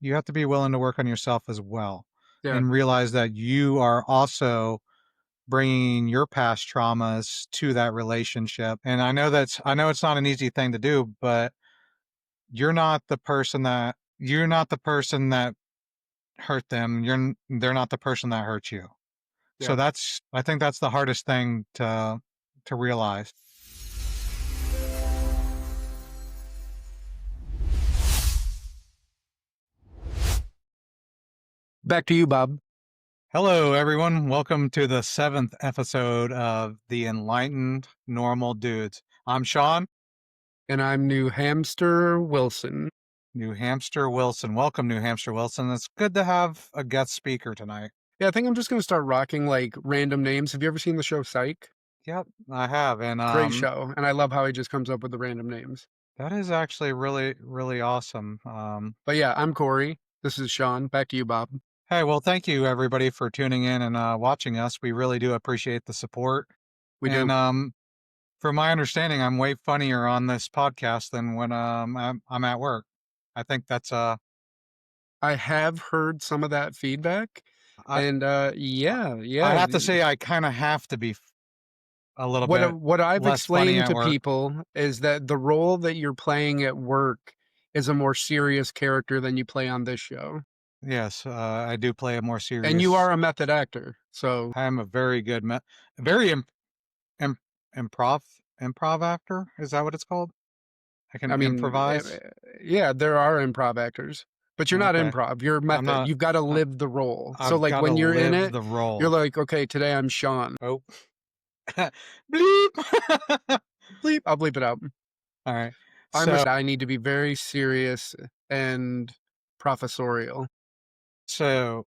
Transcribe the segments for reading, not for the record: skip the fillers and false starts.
you have to be willing to work on yourself as well, Yeah. and realize that you are also bringing your past traumas to that relationship. And I know it's not an easy thing to do, but you're not the person that hurt them. They're not the person that hurt you. So Yeah. I think that's the hardest thing to realize. Back to you, Bob. Hello, everyone. Welcome to the 7th episode of the Enlightened Normal Dudes. I'm Shaun, And I'm New Hamster Wilson. New Hampshire Wilson. Welcome, New Hampshire Wilson. It's good to have a guest speaker tonight. Yeah, I think I'm just going to start rocking like random names. Have you ever seen the show Psych? Yep, I have, and Great show. And I love how he just comes up with the random names. that is actually really, really awesome. But yeah, I'm Cory. This is Shaun. Back to you, Bob. Hey, well, thank you everybody for tuning in and watching us. We really do appreciate the support. We And do. from my understanding, I'm way funnier on this podcast than when I'm at work. I think that's I have heard some of that feedback. I And yeah, I yeah. have to say I kind of have to be a little What bit what I've less funny explained at to work. people is that the role that you're playing at work is a more serious character than you play on this show. Yes, I do play a more And you serious. are a method actor. So I am a very good, very im- improv improv actor. Is that what it's called? I can I mean, improvise. yeah, there are improv actors, but you're not Okay, improv, you're I'm method. not. You've gotta I, live the role. So, I've like, got to when you're in live it, the you're role. like, "Okay, today I'm Shaun." Oh, bleep. Bleep, I'll bleep it out. All right. I'm a So, I need to be very serious and professorial. so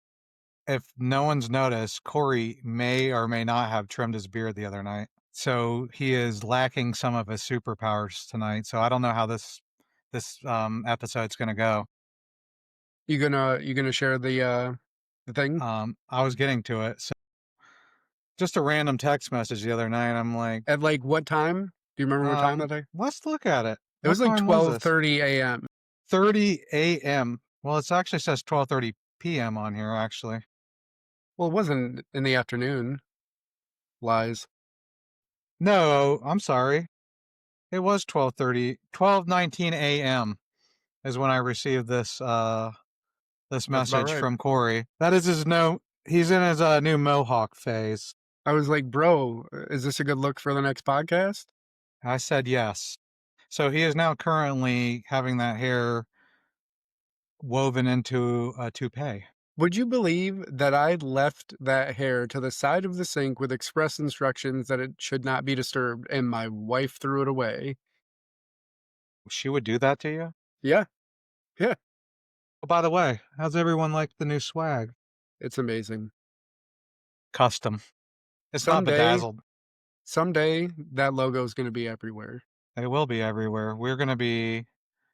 if no one's noticed, Corey may or may not have trimmed his beard the other night. So he is lacking some of his superpowers tonight. So I don't know how this episode's gonna go. You gonna share the thing? I was getting to it. So just a random text message the other night. I'm like, At, like, what time? Do you remember what time that day? let's look at it. It What was, like, time was this? 12:30 AM. 30 a.m. Well, it actually says 12:30 p.m. on here. Actually, Well, it wasn't in the afternoon. Lies. no, I'm sorry. It was 12:19 a.m. is when I received this That's about message right. from Corey. That is his no. He's in his new mohawk phase. I was like, "Bro, is this a good look for the next podcast?" I said yes. So he is now currently having that hair woven into a toupee. Would you believe that I left that hair to the side of the sink with express instructions that it should not be disturbed, and my wife threw it away? She would do that to you? Yeah, yeah, Oh, by the way, how's everyone like the new swag? it's amazing. Custom. It's not Someday, bedazzled. someday, that logo is gonna be everywhere. It will be everywhere. We're going to be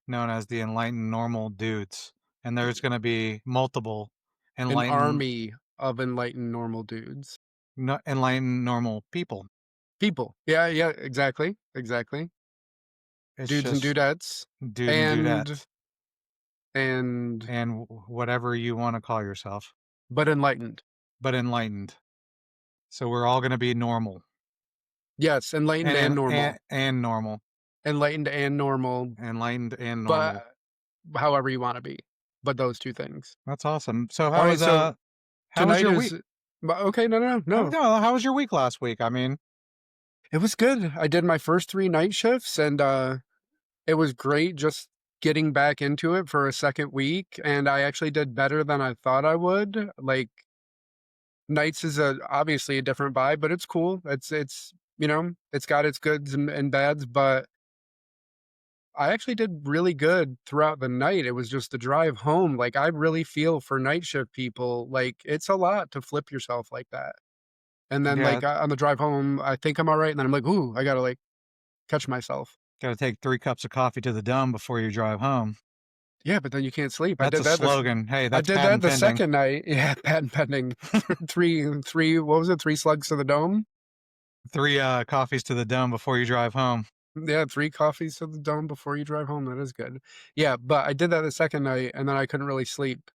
known as the enlightened normal dudes. And there's going to be multiple An enlightened army of enlightened normal dudes. enlightened normal people. People. Yeah, yeah, exactly, exactly. It's Dudes and just dudettes, dude and and dudettes and and whatever you want to call yourself, but enlightened. but enlightened. So we're all going to be normal Yes, enlightened and normal. and normal, Enlightened and normal, enlightened and normal. but however you wanna be, but those 2 things. That's awesome. So Alright, so how was tonight your week? is okay, no, no. How was your week last week? I mean, It was good. I did my first 3 night shifts, and, it was great just getting back into it for a second week, and I actually did better than I thought I would. Like, nights is obviously a different vibe, but it's cool. It's, it's got its goods and bads, but I actually did really good throughout the night. It was just the drive home. Like, I really feel for night shift people. Like, it's a lot to flip yourself like that. And then, yeah, like, on the drive home, I think I'm all right. And then I'm like, ooh, I gotta like catch myself. got to take 3 cups of coffee to the dome before you drive home. Yeah, but then you can't sleep. That's a slogan. Hey, I that's did that patent the pending. second night. Yeah, patent pending. Three, what was it? 3 slugs to the dome? 3 coffees to the dome before you drive home. Yeah, 3 coffees to the dome before you drive home, that is good. Yeah, but I did that the second night, and then I couldn't really sleep.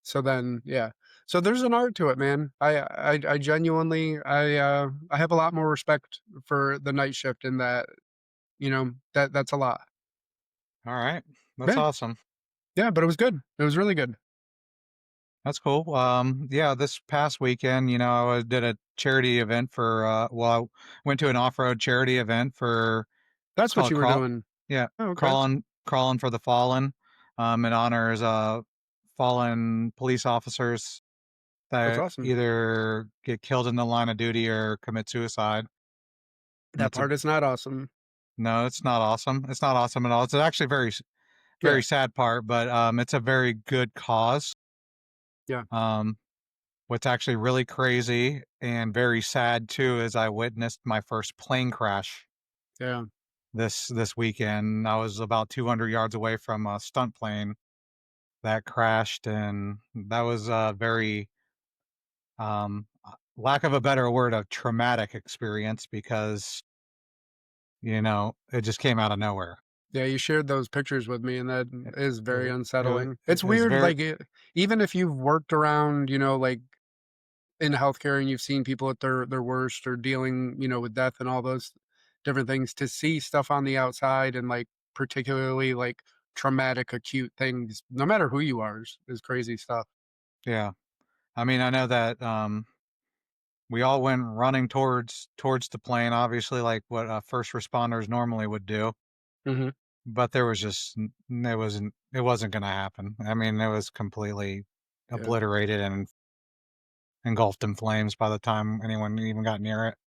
So then yeah. So there's an art to it, man. I genuinely I have a lot more respect for the night shift in that, that's a lot. All right. That's Yeah, awesome. yeah, but it was good. It was really good. That's cool. Yeah, this past weekend, I did a charity event for, well, I went to an off-road charity event for, it's That's what called you were Crawl. doing. Yeah, Oh, okay. Crawling for the Fallen. It honors, fallen police officers That's that awesome. either get killed in the line of duty or commit suicide. And That it's a part is not awesome. No, it's not awesome. It's not awesome at all. It's actually Yeah, very sad part, but it's a very good cause. yeah, Um, what's actually really crazy and very sad too is I witnessed my first plane crash yeah, this weekend. I was about 200 yards away from a stunt plane that crashed, and that was a very, lack of a better word, a traumatic experience because it just came out of nowhere. yeah, you shared those pictures with me, and that It, is very unsettling. It's it was weird, very, like, even if you've worked around, like, in healthcare and you've seen people at their worst or dealing, with death and all those different things, to see stuff on the outside and, like, particularly, like, traumatic, acute things, no matter who you are, is crazy stuff. yeah. I mean, I know that we all went running towards the plane, obviously, like what first responders normally would do. Mhm. But there was just it wasn't going to happen. I mean, it was completely Yeah. obliterated and engulfed in flames by the time anyone even got near it.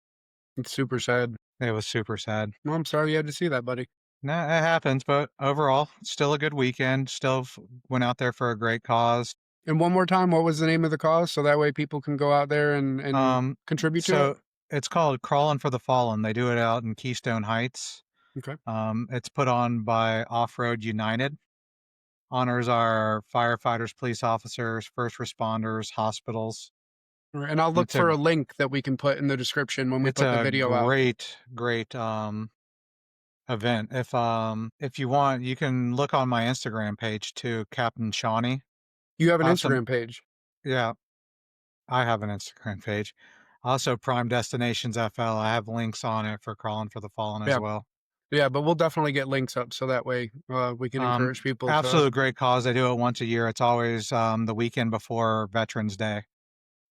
It's super sad. It was super sad. Well, I'm sorry you had to see that, buddy. No, it happens, but overall, still a good weekend. Still went out there for a great cause. And one more time, what was the name of the cause? So that way people can go out there and Um, contribute to it? so it's called Crawling for the Fallen. They do it out in Keystone Heights. Okay. It's put on by Off Road United. Honors our firefighters, police officers, first responders, hospitals. Alright, and I'll look It's a for a link that we can put in the description when we it's put the a video out. great event. If you want, you can look on my Instagram page too, Captain Shawnee. You have an I have some Instagram page. Yeah, I have an Instagram page. Also Prime Destinations FL. I have links on it for Crawling for the Fallen as Yeah. well. Yeah, but we'll definitely get links up so that way, we can encourage people to Absolute great cause. They do it once a year. It's always the weekend before Veterans Day.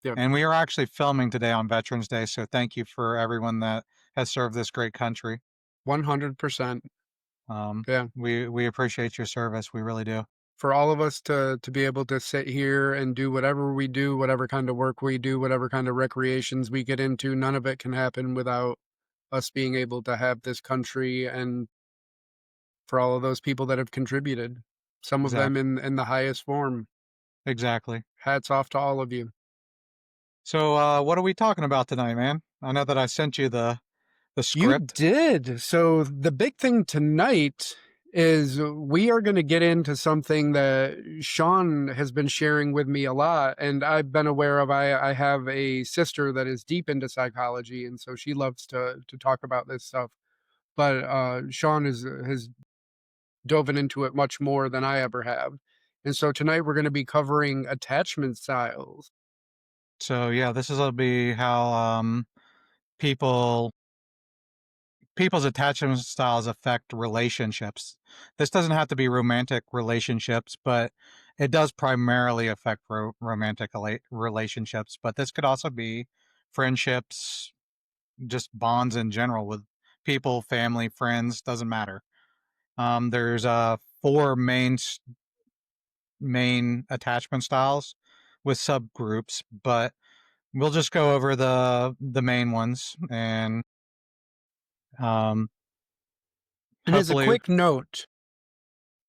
yeah, And we are actually filming today on Veterans Day, so thank you for everyone that has served this great country. 100%. Um, Yeah. we appreciate your service. We really do. For all of us to be able to sit here and do whatever we do, whatever kind of work we do, whatever kind of recreations we get into, none of it can happen without us being able to have this country, and for all of those people that have contributed, some of them Exactly. in the highest form. Exactly. Hats off to all of you. So, what are we talking about tonight, man? I know that I sent you the You script. did. So the big thing tonight is we are going to get into something that Shaun has been sharing with me a lot, and I've been aware of. I have a sister that is deep into psychology, and so she loves to talk about this stuff. But Shaun has dove into it much more than I ever have, and so tonight we're going to be covering attachment styles. So, yeah, this is gonna be how people people's attachment styles affect relationships. This doesn't have to be romantic relationships, but it does primarily affect romantic relationships. But this could also be friendships, just bonds in general with people, family, friends, doesn't matter. There's four main attachment styles with subgroups, but we'll just go over the main ones and um, And as a hopefully, quick note,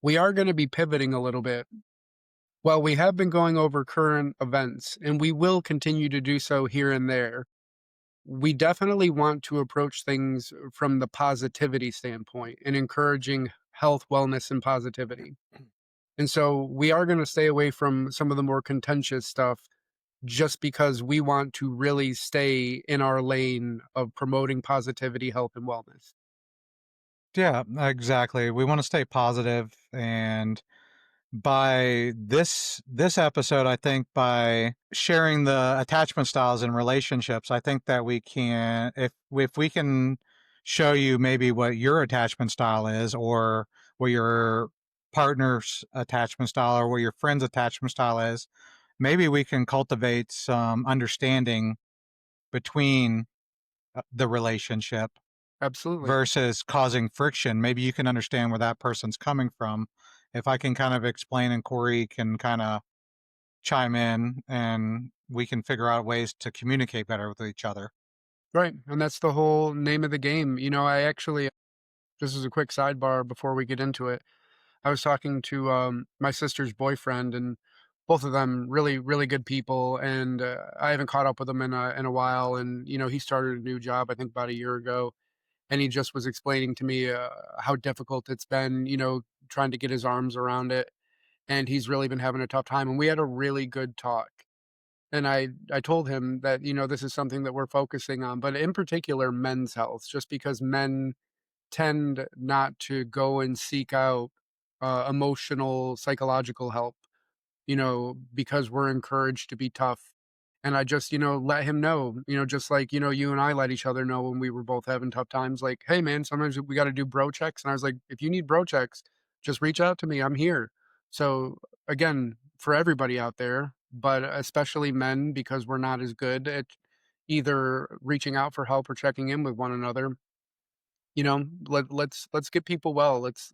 we are going to be pivoting a little bit. Well, we have been going over current events, and we will continue to do so here and there. We definitely want to approach things from the positivity standpoint and encouraging health, wellness, and positivity. And so we are going to stay away from some of the more contentious stuff just because we want to really stay in our lane of promoting positivity, health, and wellness. Yeah, exactly. We want to stay positive, and by this episode, I think by sharing the attachment styles in relationships, I think that we can, if we can show you maybe what your attachment style is, or what your partner's attachment style, or what your friend's attachment style is, maybe we can cultivate some understanding between the relationship Absolutely. versus causing friction. Maybe you can understand where that person's coming from. If I can kind of explain and Cory can kind of chime in, and we can figure out ways to communicate better with each other. Right. And that's the whole name of the game. I actually, this is a quick sidebar before we get into it. I was talking to my sister's boyfriend, and both of them really, really good people. And I haven't caught up with him in a while. And he started a new job, I think, about a year ago, and he just was explaining to me how difficult it's been, trying to get his arms around it. And he's really been having a tough time. And we had a really good talk. And I told him that this is something that we're focusing on, but in particular, men's health, just because men tend not to go and seek out emotional, psychological help, because we're encouraged to be tough. And I just, let him know, just like, you and I let each other know when we were both having tough times, like, hey, man, sometimes we got to do bro checks. And I was like, if you need bro checks, just reach out to me. I'm here. So, again, for everybody out there, but especially men, because we're not as good at either reaching out for help or checking in with one another, let's get people well. Let's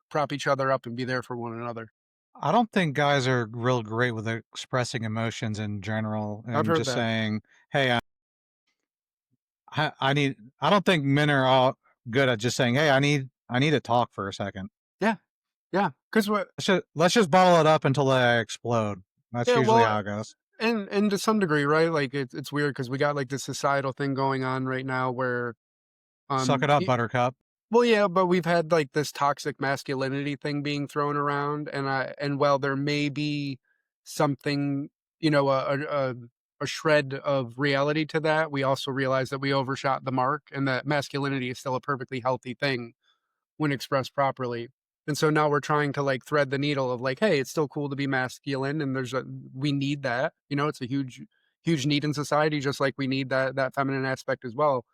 prop each other up and be there for one another. I don't think guys are real great with expressing emotions in general I've and heard just that. saying, "Hey, I need." I don't think men are all good at just saying, "Hey, I need to talk for a second." Yeah, yeah. Because what? Let's just bottle it up until I explode. That's Yeah, usually well, how it goes. and to some degree, right? Like it's weird because we got like this societal thing going on right now where Suck um it up, y- Buttercup. well, yeah, but we've had like this toxic masculinity thing being thrown around, and while there may be something, you know, a a, a a shred of reality to that, we also realize that we overshot the mark and that masculinity is still a perfectly healthy thing when expressed properly. And so now we're trying to like thread the needle of like, hey, it's still cool to be masculine, and we need that. It's a huge need in society, just like we need that feminine aspect as well.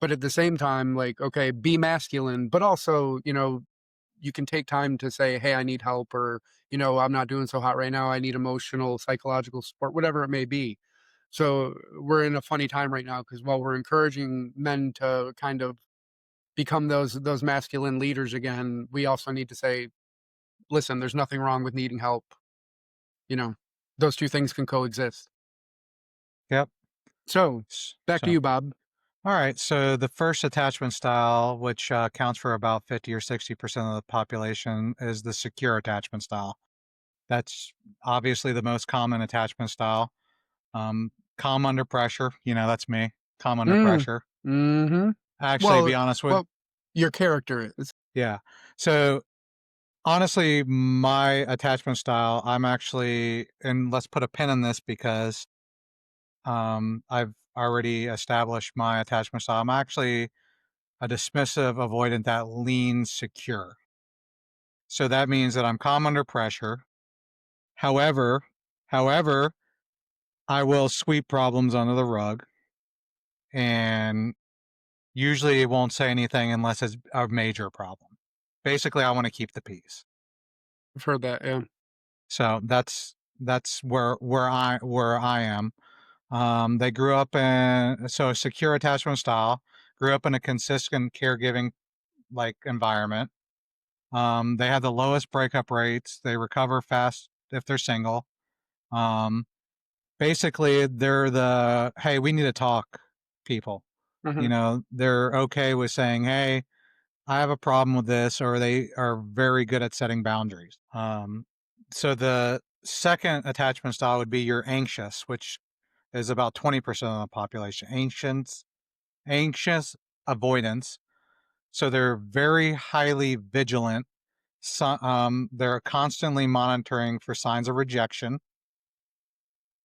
But at the same time, like, okay, be masculine, but also, you can take time to say, hey, I need help, or, I'm not doing so hot right now. I need emotional, psychological support, whatever it may be. So we're in a funny time right now because while we're encouraging men to kind of become those masculine leaders again, we also need to say, "Listen, there's nothing wrong with needing help." You know, those 2 things can coexist. Yep. So, back to So, you, Bob. all right. So the first attachment style, which accounts for about 50 or 60% of the population, is the secure attachment style. That's obviously the most common attachment style. Calm under pressure. That's me. Calm under Mm. pressure. Mhm. Actually, Well be honest with, well, your character is. yeah. So honestly, my attachment style, I'm actually, and let's put a pin in this because I've already established my attachment style. I'm actually a dismissive avoidant that leans secure. So that means that I'm calm under pressure. However, however, I will sweep problems under the rug, and usually it won't say anything unless it's a major problem. Basically, I want to keep the peace. I've heard that, yeah. So that's where I am. They grew up in so secure attachment style. Grew up in a consistent caregiving like environment. They have the lowest breakup rates. They recover fast if they're single. Um, Basically, they're the hey, we need to talk people. Mhm. They're okay with saying, hey, I have a problem with this, or they are very good at setting boundaries. So the second attachment style would be your anxious, which is about 20% of the population. Anxious avoidance. So they're very highly vigilant. So, they're constantly monitoring for signs of rejection.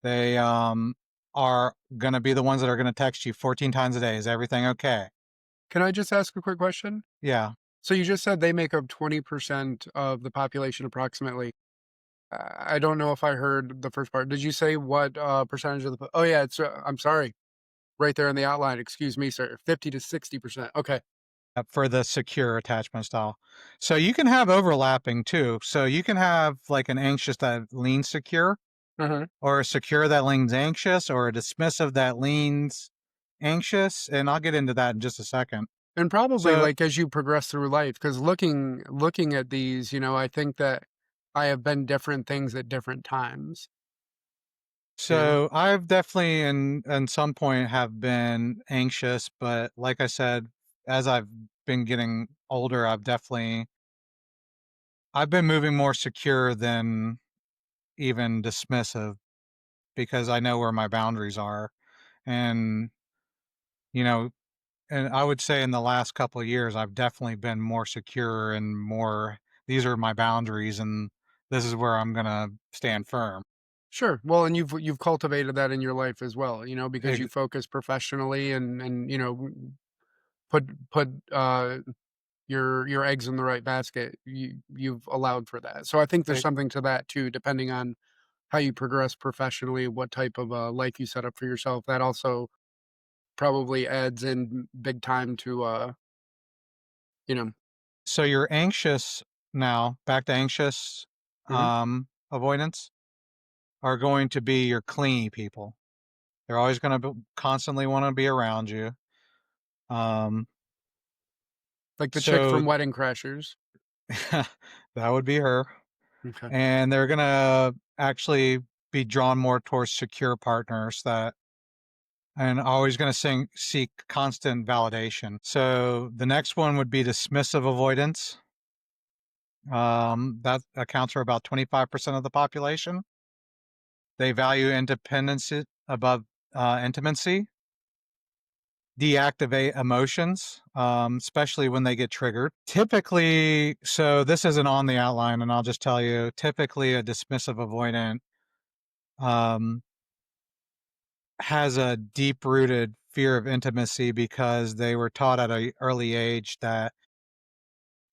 They are going to be the ones that are going to text you 14 times a day. Is everything okay? Can I just ask a quick question? Yeah. So you just said they make up 20% of the population approximately. I don't know if I heard the first part. Did you say what, percentage of the oh, yeah, it's, I'm sorry, right there in the outline, excuse me, sir, 50 to 60%. Okay. For the secure attachment style. So you can have overlapping too. So you can have like an anxious that leans secure, Mhm. or a secure that leans anxious, or a dismissive that leans anxious. And I'll get into that in just a second. And probably, So, like, as you progress through life, because looking at these, I think that I have been different things at different times, you know? so I've definitely in some point have been anxious, but like I said, as I've been getting older, I've been moving more secure than even dismissive because I know where my boundaries are. And, you know, and I would say in the last couple of years, I've definitely been more secure and more, these are my boundaries and this is where I'm going to stand firm. Sure. Well, and you've cultivated that in your life as well, because you Ex- focus professionally and, put, your eggs in the right basket. You've allowed for that. So I think there's ex- something to that too, depending on how you progress professionally, what type of, life you set up for yourself. That also probably adds in big time to, you know So you're anxious now, back to anxious Mhm. avoidance, are going to be your clingy people. They're always going to constantly want to be around you. Um, Like the chick so from Wedding Crashers. that would be her. Okay. And they're going to actually be drawn more towards secure partners that and always going to seek constant validation. So the next one would be dismissive avoidance. That accounts for about 25% of the population. They value independence above intimacy, deactivate emotions, especially when they get triggered. Typically, so this isn't on the outline, and I'll just tell you typically, a dismissive avoidant um, has a deep rooted fear of intimacy because they were taught at an early age that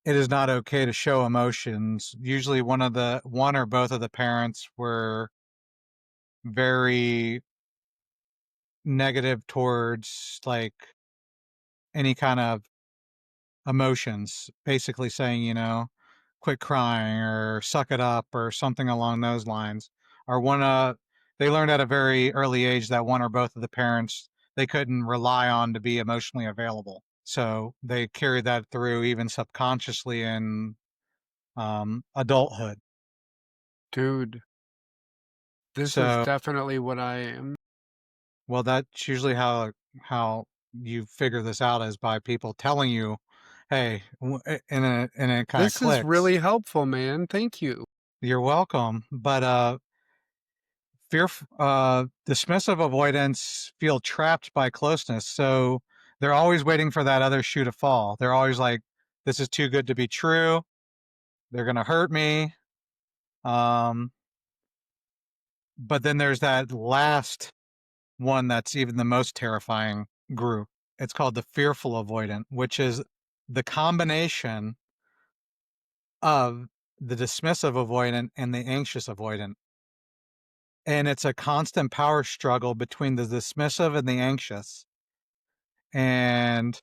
it is not okay to show emotions. Usually one or both of the parents were very negative towards like any kind of emotions, basically saying, quit crying or suck it up or something along those lines. Or they learned at a very early age that one or both of the parents they couldn't rely on to be emotionally available. So they carried that through even subconsciously in adulthood. Dude, this is So, definitely what I am. well, that's usually how you figure this out is by people telling you, "Hey," and it kind of This is clicks. really helpful, man. Thank you. You're welcome. But dismissive avoidance feel trapped by closeness, so they're always waiting for that other shoe to fall. They're always like, "This is too good to be true. They're gonna hurt me." Um, but then there's that last one that's even the most terrifying group. It's called the fearful avoidant, which is the combination of the dismissive avoidant and the anxious avoidant. And it's a constant power struggle between the dismissive and the anxious. And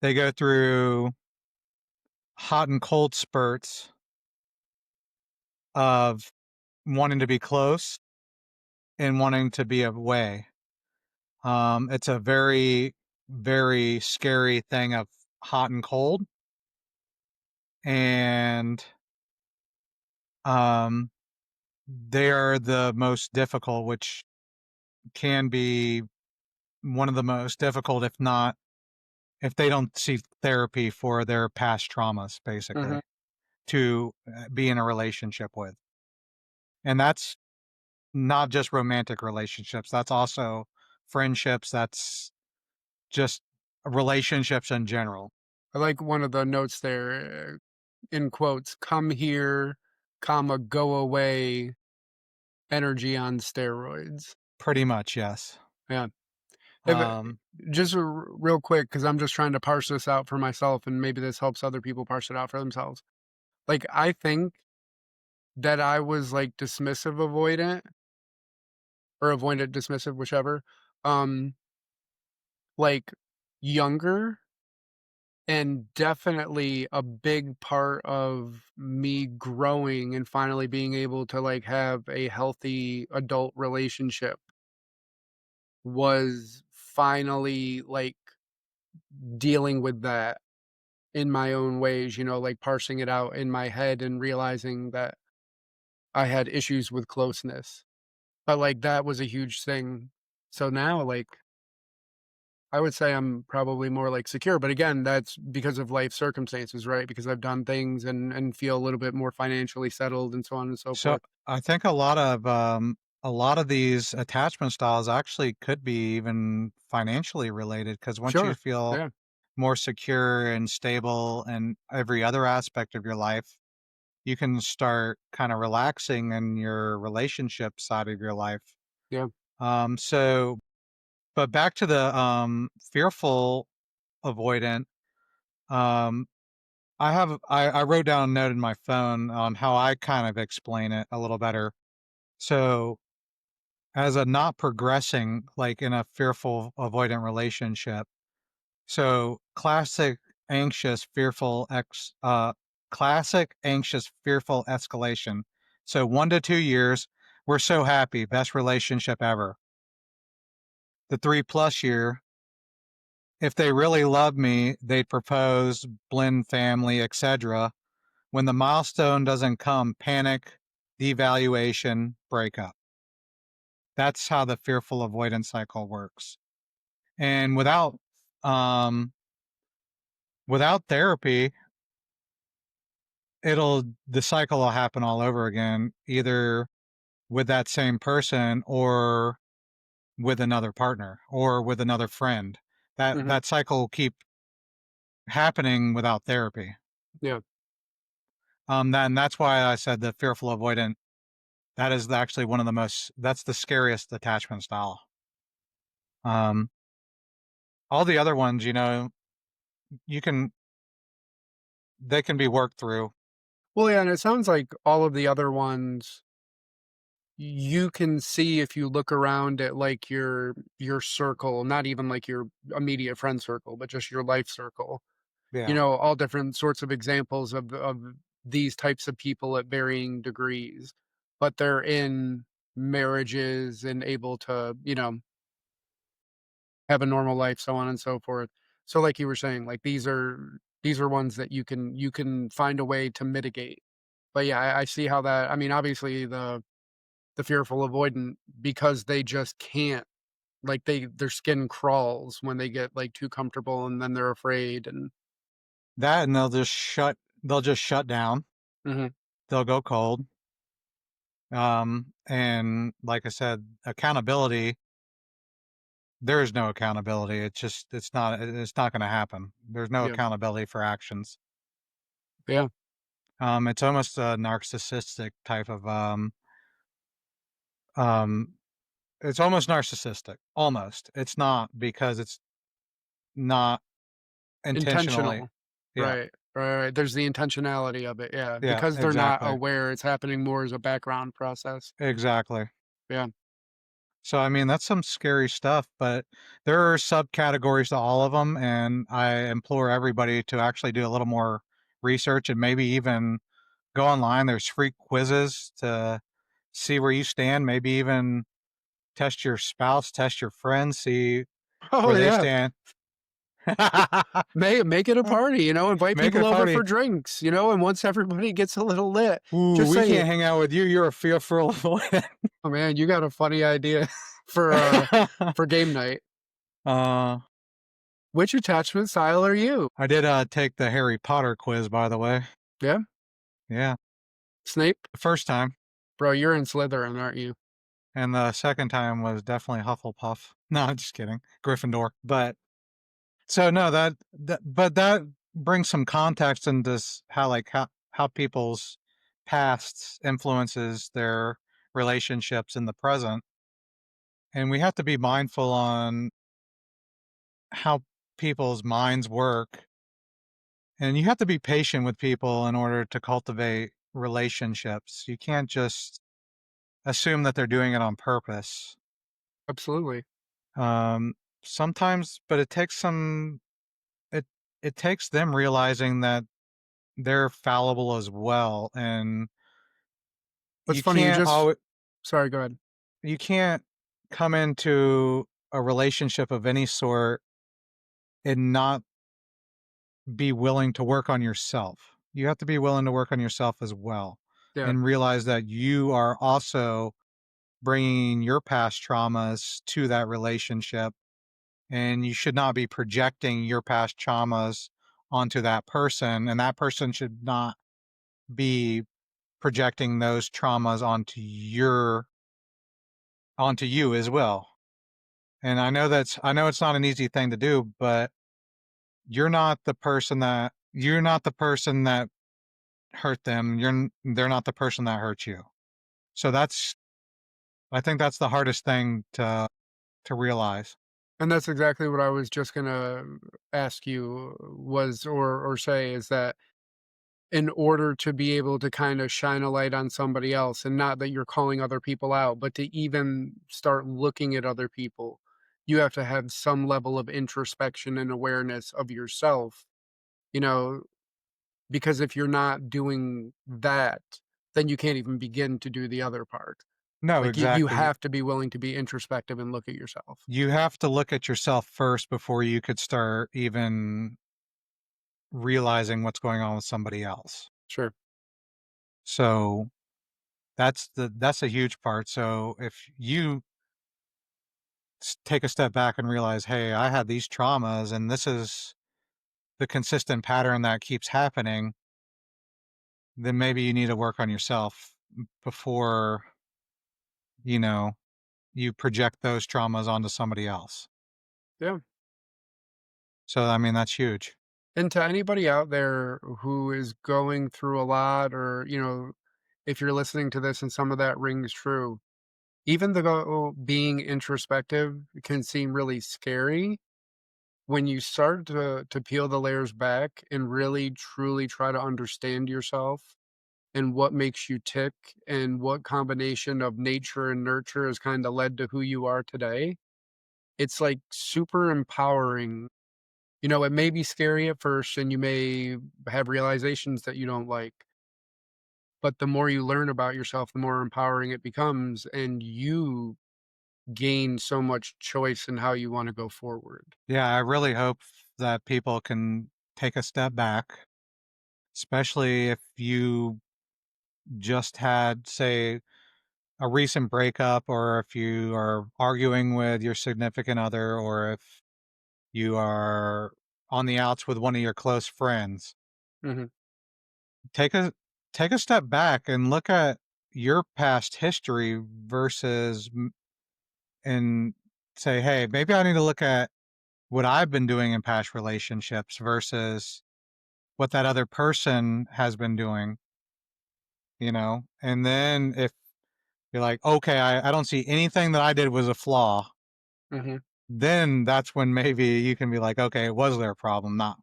they go through hot and cold spurts of wanting to be close and wanting to be away. It's a very, very scary thing of hot and cold. And um, they are the most difficult, which can be one of the most difficult, if they don't see therapy for their past traumas, Mhm. basically, to be in a relationship with. And that's not just romantic relationships, that's also friendships, that's just relationships in general. I like one of the notes there, in quotes, "Come here, comma, go away, energy on steroids." Pretty much, yes. Yeah. If Um, just real quick, because I'm just trying to parse this out for myself, and maybe this helps other people parse it out for themselves. Like, I think that I was, like, dismissive avoidant or avoidant dismissive, whichever, um, like, younger, and definitely a big part of me growing and finally being able to, like, have a healthy adult relationship was finally, like, dealing with that in my own ways, like, parsing it out in my head and realizing that I had issues with closeness. But, like, that was a huge thing. So now, like, I would say I'm probably more, like, secure, but again, that's because of life circumstances, right? Because I've done things and feel a little bit more financially settled and so on and so so forth. I think a lot of these attachment styles actually could be even financially related because once you Sure. feel Yeah. more secure and stable in every other aspect of your life, you can start kind of relaxing in your relationship side of your life. Yeah. So, but back to the fearful avoidant. Um, I wrote down a note in my phone on how I kind of explain it a little better. So, as a not progressing, like in a fearful avoidant relationship. So, anxious, fearful classic anxious, fearful escalation. So 1 to 2 years, we're so happy, best relationship ever. The 3+ year, if they really love me, they'd propose, blend family, etc. When the milestone doesn't come, panic, devaluation, breakup. That's how the fearful avoidance cycle works. And um without therapy, the cycle will happen all over again, either with that same person or with another partner or with another friend. That Mhm. that cycle will keep happening without therapy. Yeah. Then that's why I said the fearful avoidant. That is actually one of the most. That's the scariest attachment style. Um, all the other ones, you can they can be worked through. Well, yeah, and it sounds like all of the other ones you can see if you look around at, like, your circle, not even, like, your immediate friend circle, but just your life circle. Yeah, All different sorts of examples of these types of people at varying degrees, but they're in marriages and able to, have a normal life, so on and so forth. So like you were saying, like these are ones that you can find a way to mitigate. But yeah, I see how that I mean, obviously the fearful avoidant because they just can't like their skin crawls when they get like too comfortable and then they're afraid and that and They'll just shut down. mhm, They'll go cold. And like I said, accountability. There is no accountability. It's not going to happen. There's no yeah, accountability for actions. yeah, It's almost a narcissistic type of um it's almost narcissistic. Almost. It's not because it's not intentionally. intentional. Yeah. Right. There's the intentionality of it, yeah, Yeah, because they're not exactly. aware, it's happening more as a background process. Exactly. Yeah. So I mean, that's some scary stuff, but there are subcategories to all of them, and I implore everybody to actually do a little more research and maybe even go online. There's free quizzes to see where you stand, maybe even test your spouse, test your friends, see Oh, where they yeah. stand. Make it a party, invite Make it people a over party. for drinks, and once everybody gets a little lit, Ooh, just we say can't it. hang out with you. You're a fearful avoidant. "Oh, man, you got a funny idea for game night. uh, Which attachment style are you?" I did take the Harry Potter quiz, by the way. "Yeah, Yeah, Snape?" the first time, "Bro, you're in Slytherin, aren't you?" and the second time was definitely Hufflepuff. No, I'm just kidding, Gryffindor. But so no, but that brings some context into how people's past influences their relationships in the present, and we have to be mindful on how people's minds work, and you have to be patient with people in order to cultivate relationships. You can't just assume that they're doing it on purpose. Absolutely. Um, Sometimes, but it it takes them realizing that they're fallible as well, and What's you funny, can't always sorry, go ahead. you can't come into a relationship of any sort and not be willing to work on yourself. You have to be willing to work on yourself as well, Yeah. and realize that you are also bringing your past traumas to that relationship, and you should not be projecting your past traumas onto that person, and that person should not be projecting those traumas onto you as well. And I know it's not an easy thing to do, but you're not the person that hurt them. They're not the person that hurt you. So I think that's the hardest thing to realize. And that's exactly what I was just gonna ask you was or say is that in order to be able to kind of shine a light on somebody else and not that you're calling other people out, but to even start looking at other people, you have to have some level of introspection and awareness of yourself, you know, because if you're not doing that, then you can't even begin to do the other part. No, Like you exactly. have to be willing to be introspective and look at yourself. You have to look at yourself first before you could start even realizing what's going on with somebody else. Sure. So that's a huge part. So if you take a step back and realize, hey, I had these traumas, and this is the consistent pattern that keeps happening, then maybe you need to work on yourself before you know you project those traumas onto somebody else. Yeah. So I mean, that's huge. And to anybody out there who is going through a lot, or, if you're listening to this and some of that rings true, even though being introspective can seem really scary, when you start to peel the layers back and really truly try to understand yourself and what makes you tick and what combination of nature and nurture has kind of led to who you are today, it's like super empowering. It may be scary at first and you may have realizations that you don't like, but the more you learn about yourself, the more empowering it becomes, and you gain so much choice in how you want to go forward. Yeah, I really hope that people can take a step back, especially if you just had, say, a recent breakup, or if you are arguing with your significant other, or if you are on the outs with one of your close friends. Mhm. Take a take a step back and look at your past history and say, "Hey, maybe I need to look at what I've been doing in past relationships versus what that other person has been doing," And then if you're like, "Okay, I don't see anything that I did was a flaw," Mhm. then that's when maybe you can be like, "Okay, it was their problem, not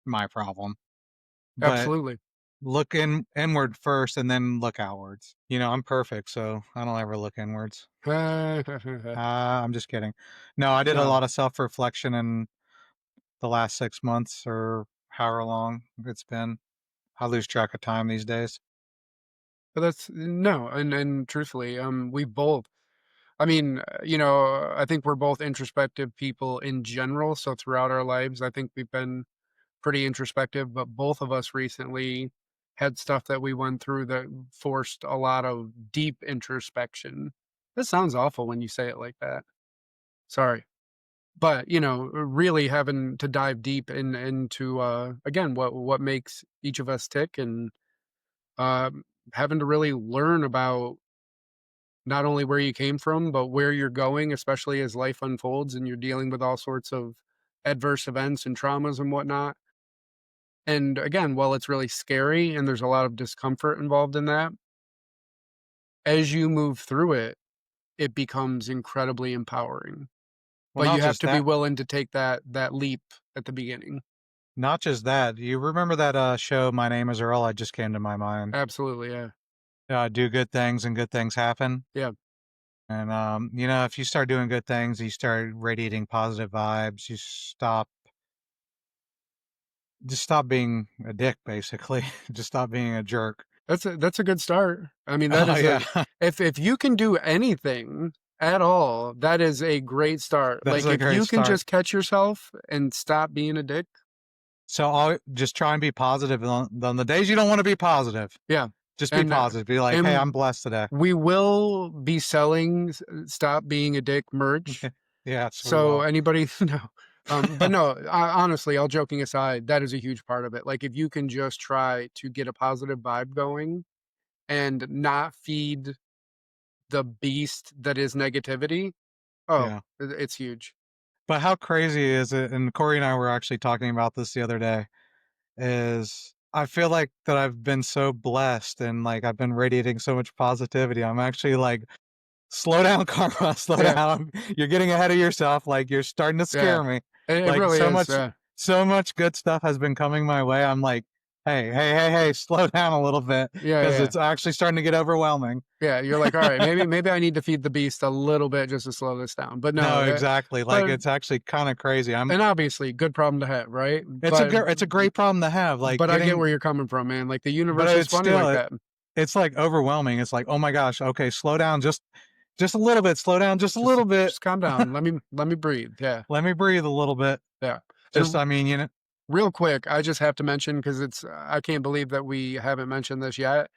my problem." But Absolutely. look inward first and then look outwards. I'm perfect, so I don't ever look inwards. I'm just kidding. No, I did a No, lot of self-reflection in the last 6 months or however long it's been. I lose track of time these days. but that's no, and truthfully, we both. I mean, I think we're both introspective people in general. So throughout our lives, I think we've been pretty introspective. But both of us recently had stuff that we went through that forced a lot of deep introspection. That sounds awful when you say it like that. Sorry. But, really having to dive deep into again what makes each of us tick, and um having to really learn about not only where you came from, but where you're going, especially as life unfolds and you're dealing with all sorts of adverse events and traumas and whatnot. And again, while it's really scary and there's a lot of discomfort involved in that, as you move through it, it becomes incredibly empowering. Well, but you not have just to be that. willing to take that leap at the beginning. Not just that. You remember that show, My Name Is Earl? I just came to my mind. Absolutely, yeah. Do good things and good things happen. Yeah. And if you start doing good things, you start radiating positive vibes. You just stop being a dick, basically. Just stop being a jerk. That's a good start. I mean, that Oh is yeah, a if you can do anything at all, that is a great start. that's Like, a if great you can start. just catch yourself and stop being a dick, So I'll just try and be positive on the days you don't want to be positive. yeah. Just be And, positive. Be like, hey, and I'm blessed today. we will be selling "Stop Being a Dick" merch. Yes, we So will. anybody no, but no, honestly, all joking aside, that is a huge part of it. Like, if you can just try to get a positive vibe going and not feed the beast that is negativity, oh, Yeah. it's huge. But how crazy is it? And Corey and I were actually talking about this the other day. Is I feel like that I've been so blessed and like I've been radiating so much positivity. I'm actually like, slow down, Karma, slow Yeah, down. You're getting ahead of yourself. Like you're starting to yeah. scare me. It Like really is, yeah. so much good stuff has been coming my way. I'm like, hey, slow down a little bit Yeah, because yeah. it's actually starting to get overwhelming. Yeah, you're like, "Alright, maybe I need to feed the beast a little bit just to slow this down." But no, No, exactly. Like but it's actually kind of crazy. and obviously, good problem to have, right? It's a great problem to have. Like But I get getting, where you're coming from, man. Like, the but universe is it's funny still like that. it's like overwhelming. It's like, oh my gosh, okay, slow down, just a little bit, slow down, just a Just little bit. just calm down. Let me breathe. Yeah, Let me breathe a little bit. yeah. Just, And I mean, real quick, I just have to mention because I can't believe that we haven't mentioned this yet.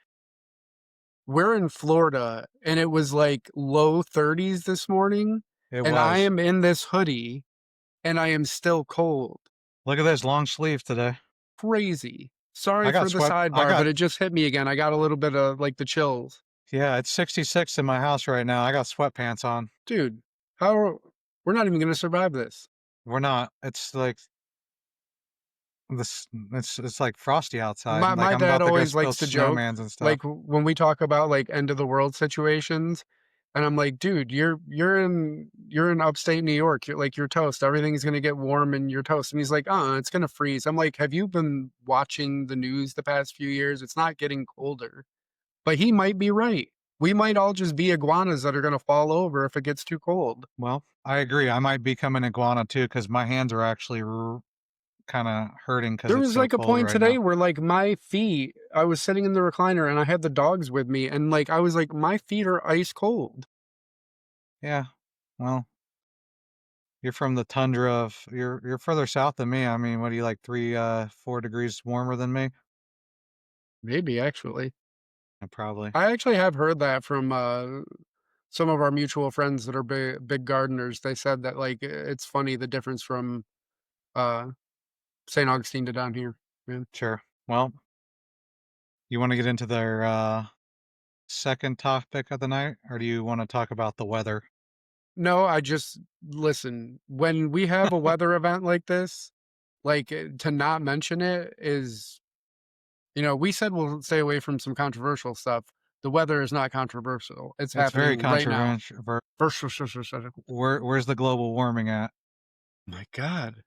We're in Florida, and it was, like, low 30s this morning, it and I was. am in this hoodie, and I am still cold. Look at this long sleeve today. Crazy. Sorry I got for the sweat. sidebar, but it just hit me again. I got a little bit of, like, the chills. Yeah, it's 66 in my house right now. I got sweatpants on. Dude, how we're not even gonna survive this. We're not. It's like this. It's like frosty outside. My Like I'm dad about to go always spill likes to joke, snowmans and stuff. like, when we talk about, like, end of the world situations, and I'm like, "Dude, you're in upstate New York, you're toast, everything's gonna get warm and you're toast," and he's like, it's gonna freeze." I'm like, "Have you been watching the news the past few years? It's not getting colder." But he might be right. We might all just be iguanas that are gonna fall over if it gets too cold. Well, I agree. I might become an iguana too because my hands are actually kind of hurting because There it's was, so like, a cold point right today now. where, like, my feet I was sitting in the recliner and I had the dogs with me, and, like, I was like, "My feet are ice cold." Yeah. Well, you're from the tundra of you're further south than me. I mean, what are you like 3, 4 degrees warmer than me? Maybe, actually. Probably. I actually have heard that from, some of our mutual friends that are big gardeners. They said that, like, it's funny the difference from, uh, St. Augustine to down here. Yeah. Sure. Well, you want to get into their second topic of the night, or do you want to talk about the weather? No, I just listen, when we have a weather event like this, like, to not mention it is we said we'll stay away from some controversial stuff. The weather is not controversial. It's It's very happening right now. controversial. Versus my Where's the global warming at? god.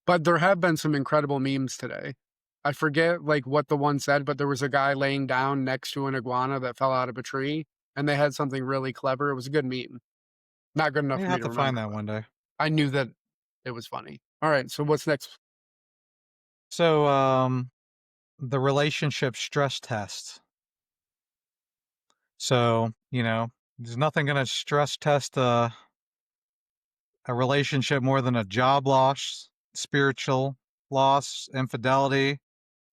But there have been some incredible memes today. I forget, like, what the one said, but there was a guy laying down next to an iguana that fell out of a tree, and they had something really clever. It was a good meme. Not good enough You for me have to to find remember, that but one day. I knew that it was funny. Alright, so what's next? So, the relationship stress test. So, there's nothing gonna stress test a relationship more than a job loss, spiritual loss, infidelity,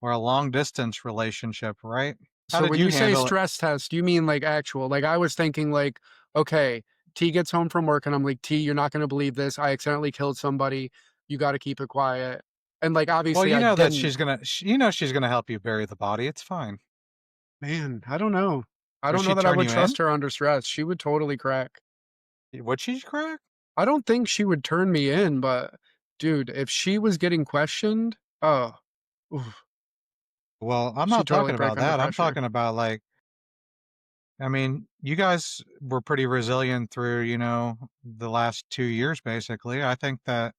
or a long distance relationship, right? How So did when you you say handle it? stress test, you mean, like, actual like, I was thinking, like, okay, T gets home from work, and I'm like, "T, you're not gonna believe this. I accidentally killed somebody. You gotta keep it quiet." And, like, Well, obviously, you I know that didn't. she's gonna help you bury the body. It's fine. Man, I don't know. I Or don't know she that I turn would you in? trust her under stress. She would totally crack. Would she crack? I don't think she would turn me in, but dude, if she was getting questioned, oh, oof, Well, I'm she'd not totally talking crack about under that. I'm pressure. talking about like I mean, you guys were pretty resilient through, the last 2 years, basically. I think that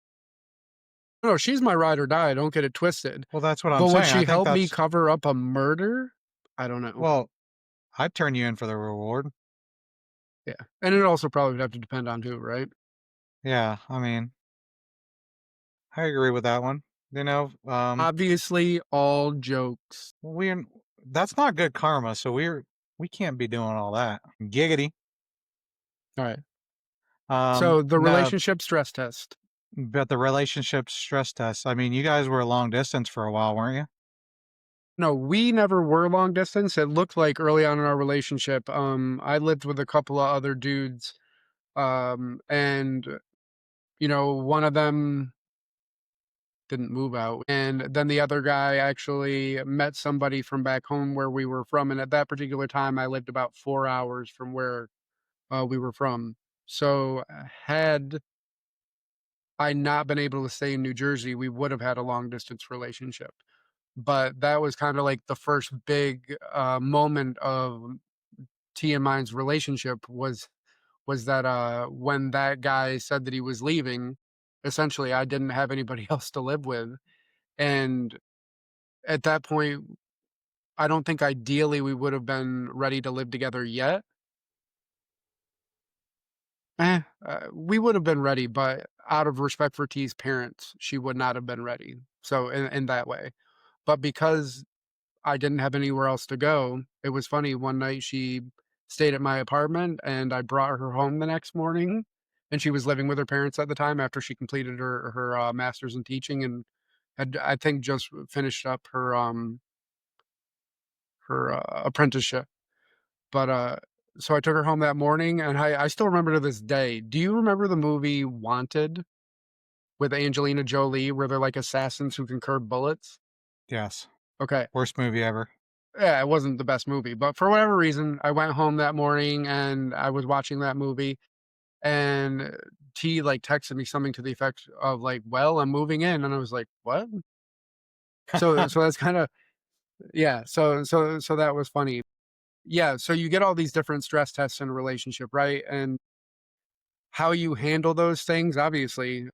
No, she's my ride or die, don't get it twisted. well, that's what I'm But would saying. I she think help me that's cover up a murder? I don't know. well, I'd turn you in for the reward. Yeah, and it also probably would have to depend on who, right? Yeah, I mean, I agree with that one. Obviously, all jokes. we're that's not good karma, so we can't be doing all that. Giggity. Alright. So, the No, relationship stress test. but the relationship stress test. I mean, you guys were long distance for a while, weren't you? No, we never were long distance. It looked like early on in our relationship, I lived with a couple of other dudes, and, one of them didn't move out, and then the other guy actually met somebody from back home where we were from, and at that particular time, I lived about 4 hours from where, we were from. So, had I not been able to stay in New Jersey, we would have had a long distance relationship. But that was kinda like the first big, moment of T and mine's relationship was that, when that guy said that he was leaving, essentially, I didn't have anybody else to live with, and at that point, I don't think ideally we would have been ready to live together yet. We would have been ready, but out of respect for T's parents, she would not have been ready, so in that way. But because I didn't have anywhere else to go. It was funny, one night she stayed at my apartment and I brought her home the next morning, and she was living with her parents at the time after she completed her master's in teaching and had, I think, just finished up her apprenticeship. But, so I took her home that morning and I still remember to this day. Do you remember the movie Wanted with Angelina Jolie where they're like assassins who can curb bullets? Yes. Okay. Worst movie ever. Yeah, it wasn't the best movie, but for whatever reason, I went home that morning and I was watching that movie, and T, like, texted me something to the effect of, like, "Well, I'm moving in," and I was like, "What?" So that's kinda yeah, so that was funny. Yeah, so you get all these different stress tests in a relationship, right? And how you handle those things, obviously,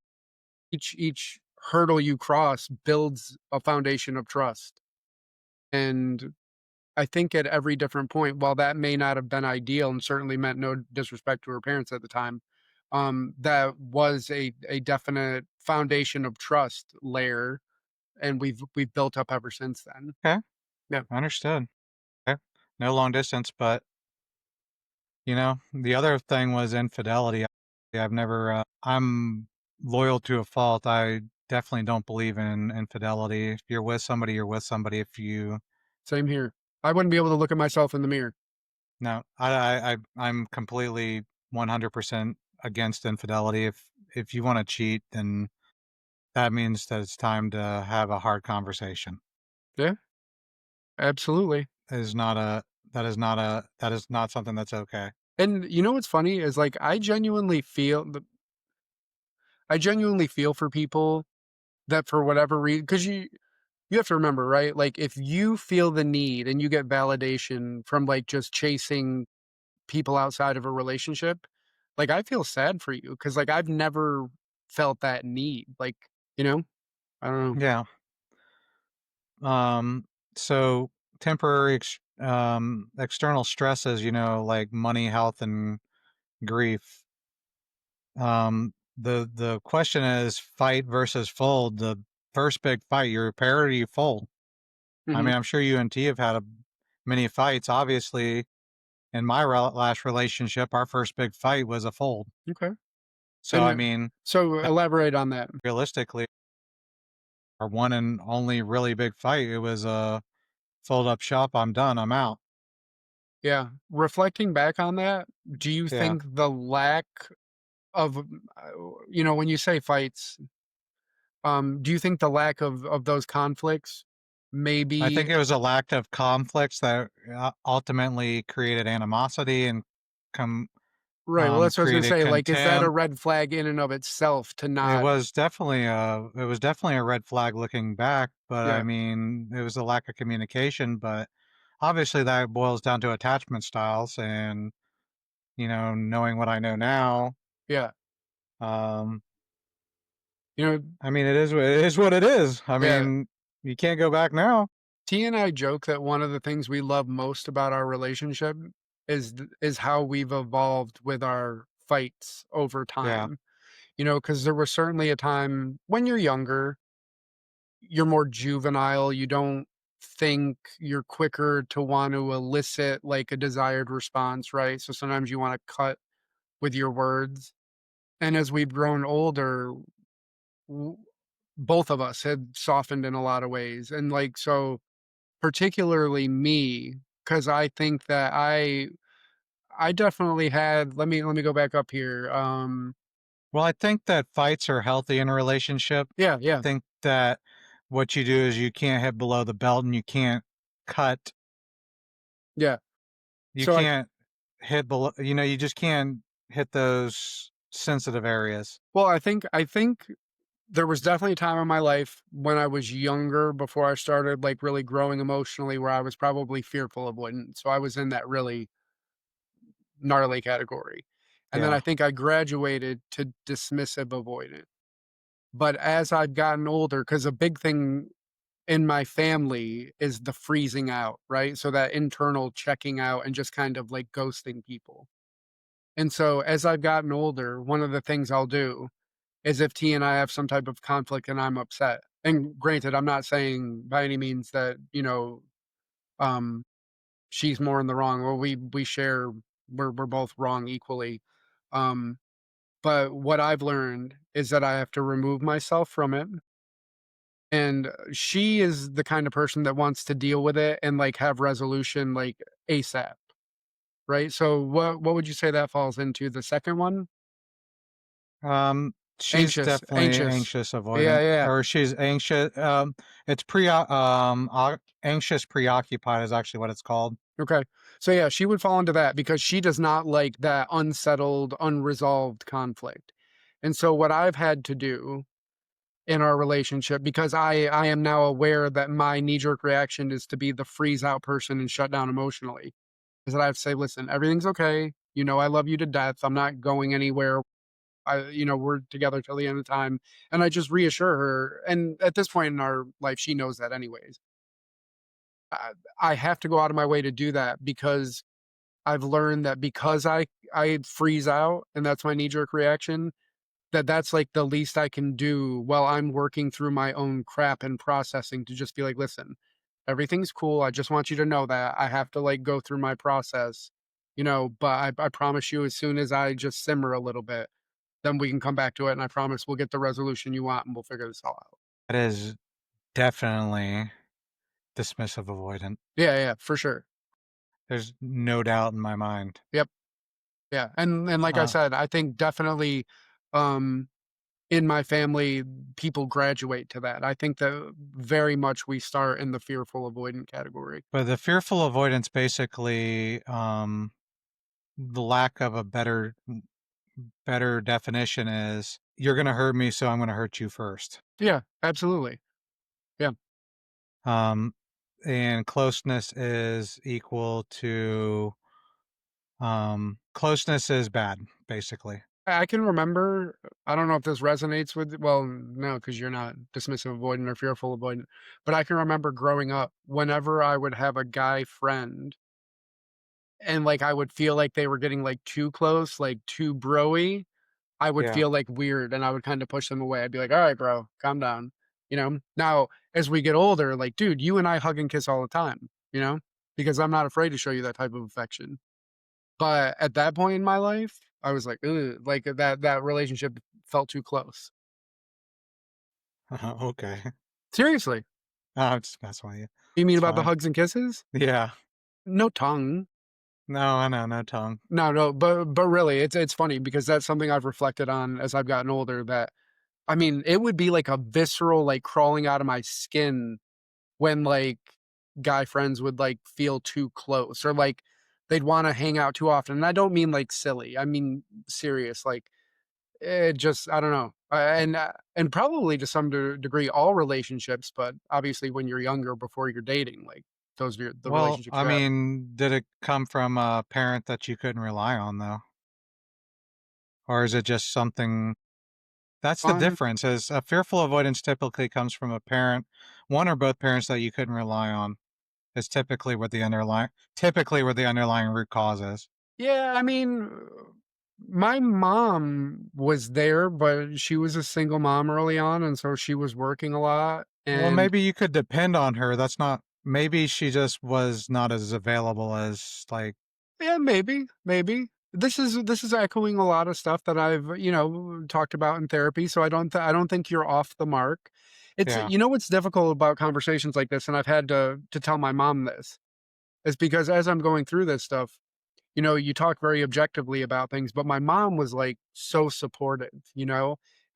each hurdle you cross builds a foundation of trust, and I think at every different point, while that may not have been ideal and certainly meant no disrespect to her parents at the time, that was a definite foundation of trust layer, and we've built up ever since then. Okay, Yeah, understood. Okay. No long distance, but the other thing was infidelity. I've never. I'm loyal to a fault. I definitely don't believe in infidelity. If you're with somebody, you're with somebody. If you same here. I wouldn't be able to look at myself in the mirror. no, I'm completely 100% against infidelity. If you want to cheat, then that means that it's time to have a hard conversation. Yeah, absolutely. That is not a that is not something that's okay. And you know what's funny is like I genuinely feel for people that for whatever reason, because you have to remember, right? Like if you feel the need and you get validation from like just chasing people outside of a relationship, like, I feel sad for you because like, I've never felt that need, like, you know? I don't know. Yeah. Um, so temporary external stresses, like money, health, and grief. The question is fight versus fold. The first big fight, you repair or you fold. I Mhm. mean, I'm sure you and T have had many fights. Obviously, in my last relationship, our first big fight was a fold. Okay. So, And, I mean, so elaborate on that. realistically, our one and only really big fight, it was a fold up shop. I'm done. I'm out. Yeah. Reflecting back on that, do you Yeah. think the lack of, when you say fights, do you think the lack of those conflicts I think maybe it was a lack of conflicts that ultimately created animosity and com right, well, that's what I was gonna created say, like, is that a contempt. red flag in and of itself to not It was definitely a red flag looking back, but I yeah. mean, it was a lack of communication, but obviously that boils down to attachment styles and, knowing what I know now, Yeah. um, You know, I mean, it is what it is. I yeah. mean, you can't go back now. T and I joke that one of the things we love most about our relationship is how we've evolved with our fights over Yeah. time. Because there was certainly a time when you're younger, you're more juvenile, you don't think, you're quicker to want to elicit, like, a desired response, right? So sometimes you wanna cut with your words, and as we've grown older, w both of us had softened in a lot of ways, and, like, so particularly me, because I think that I definitely had let me go back up here, Well, I think that fights are healthy in a relationship. yeah, I yeah, think that what you do is you can't hit below the belt and you can't cut, yeah. you So I can't hit below, you just can't hit those sensitive areas. well, I think there was definitely a time in my life when I was younger before I started, like, really growing emotionally where I was probably fearful avoidant, so I was in that really gnarly category, and then I Yeah. think I graduated to dismissive avoidant, but as I've gotten older, because a big thing in my family is the freezing out, right? So that internal checking out and just kind of, like, ghosting people, and so as I've gotten older, one of the things I'll do is if T and I have some type of conflict and I'm upset. And granted, I'm not saying by any means that, um, she's more in the wrong or we share we're both wrong equally. Um, but what I've learned is that I have to remove myself from it. And she is the kind of person that wants to deal with it and like have resolution like ASAP. Right. So what would you say that falls into? The second one? Um, she's Anxious. definitely Anxious. anxious Yeah, avoidant, yeah. or she's anxious. It's anxious preoccupied is actually what it's called. Okay. So yeah, she would fall into that because she does not like that unsettled, unresolved conflict. And so what I've had to do in our relationship, because I am now aware that my knee jerk reaction is to be the freeze out person and shut down emotionally, is that I have to say, listen, everything's okay. I love you to death. I'm not going anywhere. We're together till the end of time. And I just reassure her. And at this point in our life, she knows that anyways. I, I have to go out of my way to do that because I've learned that because I freeze out and that's my knee jerk reaction, that's like the least I can do while I'm working through my own crap and processing to just be like, listen, everything's cool. I just want you to know that I have to like go through my process, but I promise you as soon as I just simmer a little bit, then we can come back to it. And I promise we'll get the resolution you want and we'll figure this all out. That is definitely dismissive avoidant. Yeah, yeah, for sure. There's no doubt in my mind. Yep. Yeah. And like I Uh, said, I think definitely um in my family, people graduate to that. I think that very much we start in the fearful avoidant category. but the fearful avoidance basically, the lack of a better definition is you're going to hurt me, so I'm going to hurt you first. Yeah, absolutely. Yeah. Um, and closeness is equal to closeness is bad, basically. I can remember, I don't know if this resonates with, well, no, because you're not dismissive avoidant or fearful avoidant, but I can remember growing up, whenever I would have a guy friend and like I would feel like they were getting like too close, like too broy, I would Yeah. feel, like, weird, and I would kinda push them away. I'd be like, "Alright, bro, calm down," you know? Now, as we get older, like, dude, you and I hug and kiss all the time, because I'm not afraid to show you that type of affection. But at that point in my life, I was like, "Ugh," like, that relationship felt too close. Okay. Seriously. I'm just messing with you. You mean It's about the fine. hugs and kisses? Yeah. No tongue. No, I know, no tongue. No, no, but really, it's funny because that's something I've reflected on as I've gotten older that I mean, it would be like a visceral, like, crawling out of my skin when, like, guy friends would, like, feel too close or, like, they'd wanna hang out too often, and I don't mean, like, silly, I mean serious, like, it just I don't know, and probably to some degree all relationships, but obviously when you're younger before you're dating, like, the Well, relationships I you had. mean, did it come from a parent that you couldn't rely on though? Or is it just something that's the Um, difference is a fearful avoidance typically comes from a parent, one or both parents that you couldn't rely on is typically where the underlying root cause is. yeah, I mean, my mom was there, but she was a single mom early on, and so she was working a lot. Well, And maybe you could depend on her. That's not maybe she just was not as available as like yeah, maybe. This is echoing a lot of stuff that I've, talked about in therapy, so I don't think you're off the mark. It's yeah, what's difficult about conversations like this, and I've had to tell my mom this, is because as I'm going through this stuff, you talk very objectively about things, but my mom was like so supportive,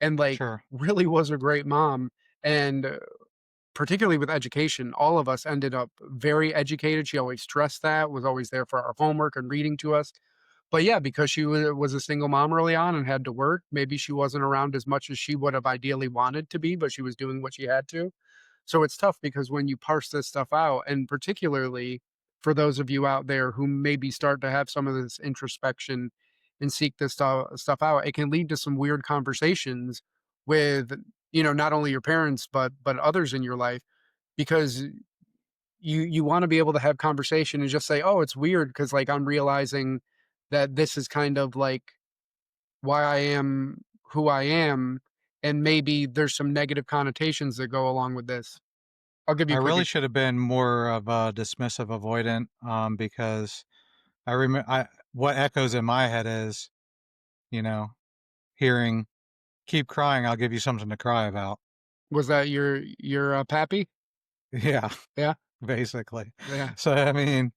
and like sure. really was a great mom. And particularly with education, all of us ended up very educated. She always stressed that, was always there for our homework and reading to us. But yeah, because she was a single mom early on and had to work, maybe she wasn't around as much as she would have ideally wanted to be, but she was doing what she had to. So it's tough because when you parse this stuff out, and particularly for those of you out there who maybe start to have some of this introspection and seek this stuff out, it can lead to some weird conversations with, not only your parents, but others in your life, because you want to be able to have conversation and just say, oh, it's weird because like I'm realizing that this is kind of like why I am who I am. And maybe there's some negative connotations that go along with this. I'll give you I a quick really should have been more of a dismissive avoidant because I remember what echoes in my head is, you know, hearing keep crying, I'll give you something to cry about. Was that your pappy? Yeah, Yeah, basically. yeah, So I mean,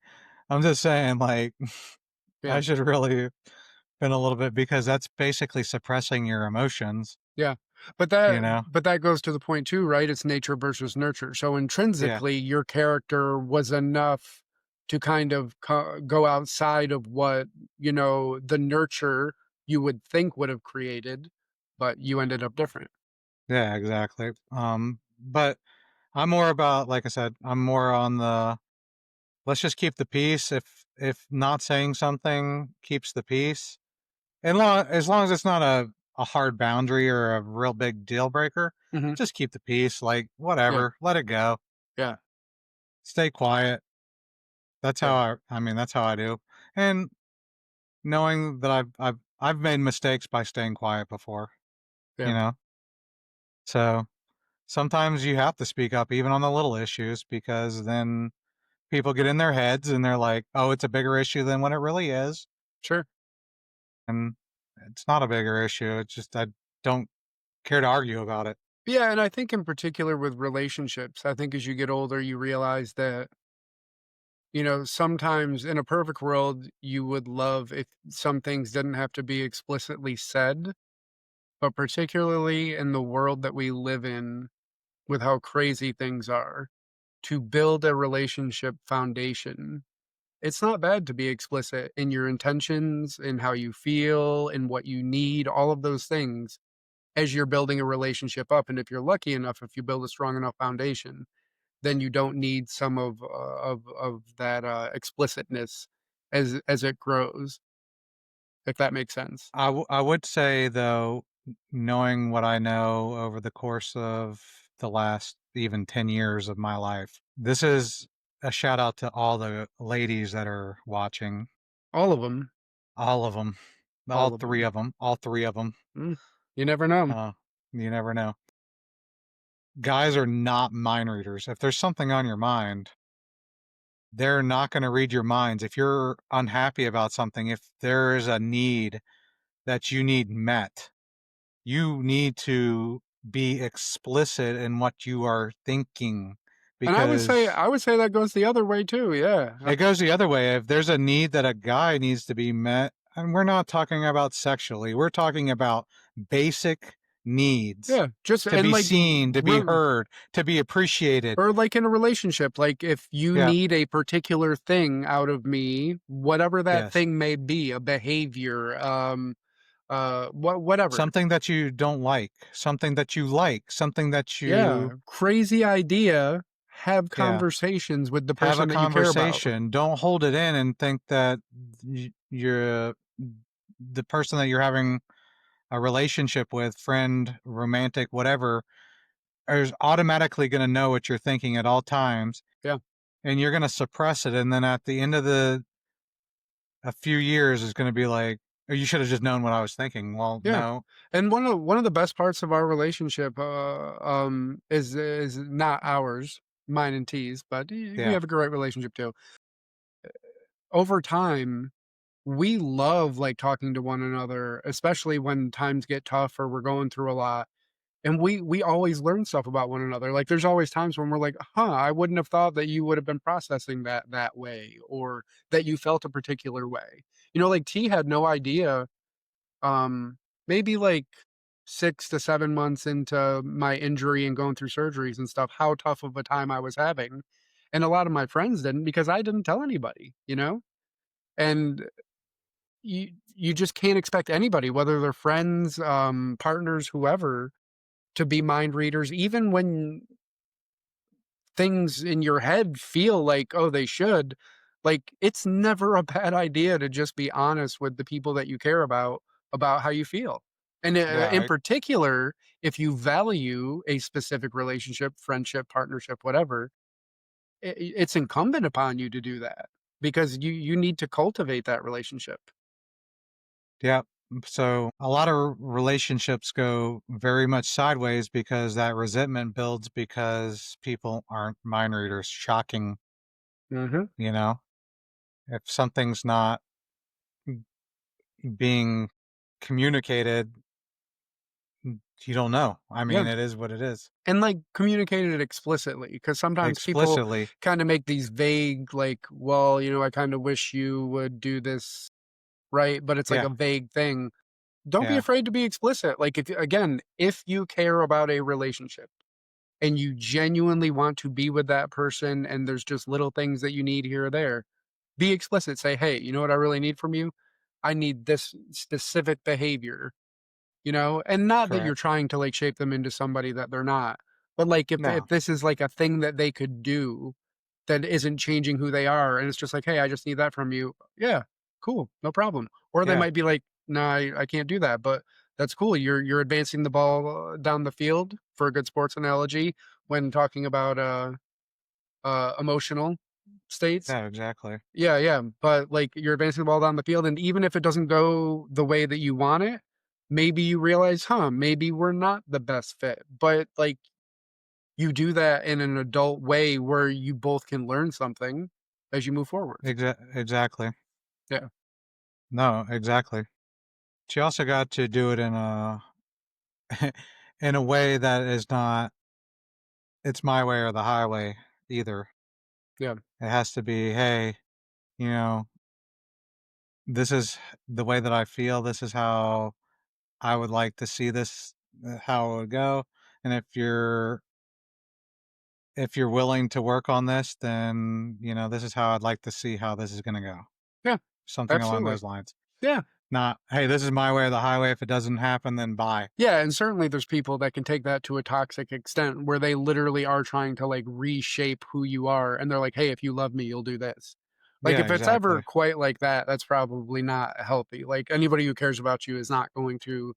I'm just saying like I yeah, should really been a little bit because that's basically suppressing your emotions, yeah. But you that know? but that goes to the point too, right? It's nature versus nurture. So Yeah. intrinsically, your character was enough to kind of go outside of what, the nurture you would think would have created, but you ended up different. Yeah, exactly. But I'm more about like I said, I'm more on the let's just keep the peace. If not saying something keeps the peace, and as long as it's not a hard boundary or a real big deal breaker, Mhm. just keep the peace. Like Yeah, whatever, let it go. yeah, Stay quiet. That's how yeah, I mean that's how I do. And knowing that I've made mistakes by staying quiet before, you yeah, know. So sometimes you have to speak up even on the little issues because then people get in their heads and they're like, "Oh, it's a bigger issue than what it really is." sure. And it's not a bigger issue. It's just I don't care to argue about it. Yeah, and I think in particular with relationships, I think as you get older, you realize that, sometimes in a perfect world, you would love if some things didn't have to be explicitly said, but particularly in the world that we live in with how crazy things are, to build a relationship foundation, it's not bad to be explicit in your intentions, in how you feel, in what you need, all of those things as you're building a relationship up. And if you're lucky enough, if you build a strong enough foundation, then you don't need some of that explicitness as it grows, if that makes sense. I would say though, knowing what I know over the course of the last even 10 years of my life, this is a shout out to all the ladies that are watching, All of them, all of them, all of them. all three of them. Mm, you never know. Uh, you never know. Guys are not mind readers. If there's something on your mind, they're not going to read your minds. If you're unhappy about something, if there is a need that you need met, you need to be explicit in what you are thinking And I would say because I would say that goes the other way too. Yeah. it goes the other way. If there's a need that a guy needs to be met, and we're not talking about sexually, we're talking about basic needs Yeah. Just to and be like seen, to be heard, to be appreciated. or like in a relationship, like if you Yeah. need a particular thing out of me, whatever that Yes. thing may be, a behavior, whatever. Something that you don't like, something that you like, something that Yeah, you crazy idea. have Yeah. conversations with the Have a person that you care about. conversation. Don't hold it in and think that you're the person that you're having a relationship with, friend, romantic, whatever, is automatically going to know what you're thinking at all times, Yeah, and you're going to suppress it. And then at the end of the a few years is going to be like, oh, you should have just known what I was thinking. Well, yeah. no. And one of the best parts of our relationship, is not ours, mine and T's, but we Yeah. have a great relationship too. Over time, we love like talking to one another, especially when times get tough or we're going through a lot. And we always learn stuff about one another. Like there's always times when we're like, "Huh, I wouldn't have thought that you would have been processing that way or that you felt a particular way." Like T had no idea maybe like 6 to 7 months into my injury and going through surgeries and stuff, how tough of a time I was having. And a lot of my friends didn't because I didn't tell anybody. And you just can't expect anybody, whether they're friends, partners, whoever, to be mind readers, even when things in your head feel like, oh, they should. Like, it's never a bad idea to just be honest with the people that you care about how you feel. And Yeah. in particular, if you value a specific relationship, friendship, partnership, whatever, it's incumbent upon you to do that because you need to cultivate that relationship. Yeah. So a lot of relationships go very much sideways because that resentment builds because people aren't mind readers. Shocking, Hmm. you know? If something's not being communicated, you don't know. I Yeah. mean, it is what it is. And like communicated it explicitly because sometimes people Explicitly. kind of make these vague, like, well, I kind of wish you would do this. Right? But it's like Yeah. a vague thing. Don't be Yeah. afraid to be explicit. Like if you care about a relationship and you genuinely want to be with that person and there's just little things that you need here or there, be explicit. Say, "Hey, you know what I really need from you? I need this specific behavior." And not that you're Correct. trying to like shape them into somebody that they're not. But like if No. this is like a thing that they could do that isn't changing who they are, and it's just like, "Hey, I just need that from you." Yeah, cool, no problem. Or they Yeah. might be like, "No, I can't do that," but that's cool. You're advancing the ball down the field, for a good sports analogy, when talking about, emotional states. Yeah, exactly. Yeah, yeah, but, like, you're advancing the ball down the field, and even if it doesn't go the way that you want it, maybe you realize, "Huh, maybe we're not the best fit," but, like, you do that in an adult way where you both can learn something as you move forwards. Exactly. Yeah, No, exactly. She also got to do it in a in a way that is not it's my way or the highway either. yeah, It has to be, hey, you know, this is the way that I feel. This is how I would like to see this, how it would go. And if you're willing to work on this, then this is how I'd like to see how this is going to go. yeah, Something along absolutely. those lines. Yeah, Not, hey, this is my way or the highway. If it doesn't happen, then bye. yeah, and certainly there's people that can take that to a toxic extent where they literally are trying to, like, reshape who you are, and they're like, "Hey, if you love me, you'll do this." Like, Yeah, if it's ever exactly. quite like that, that's probably not healthy. Like, anybody who cares about you is not going to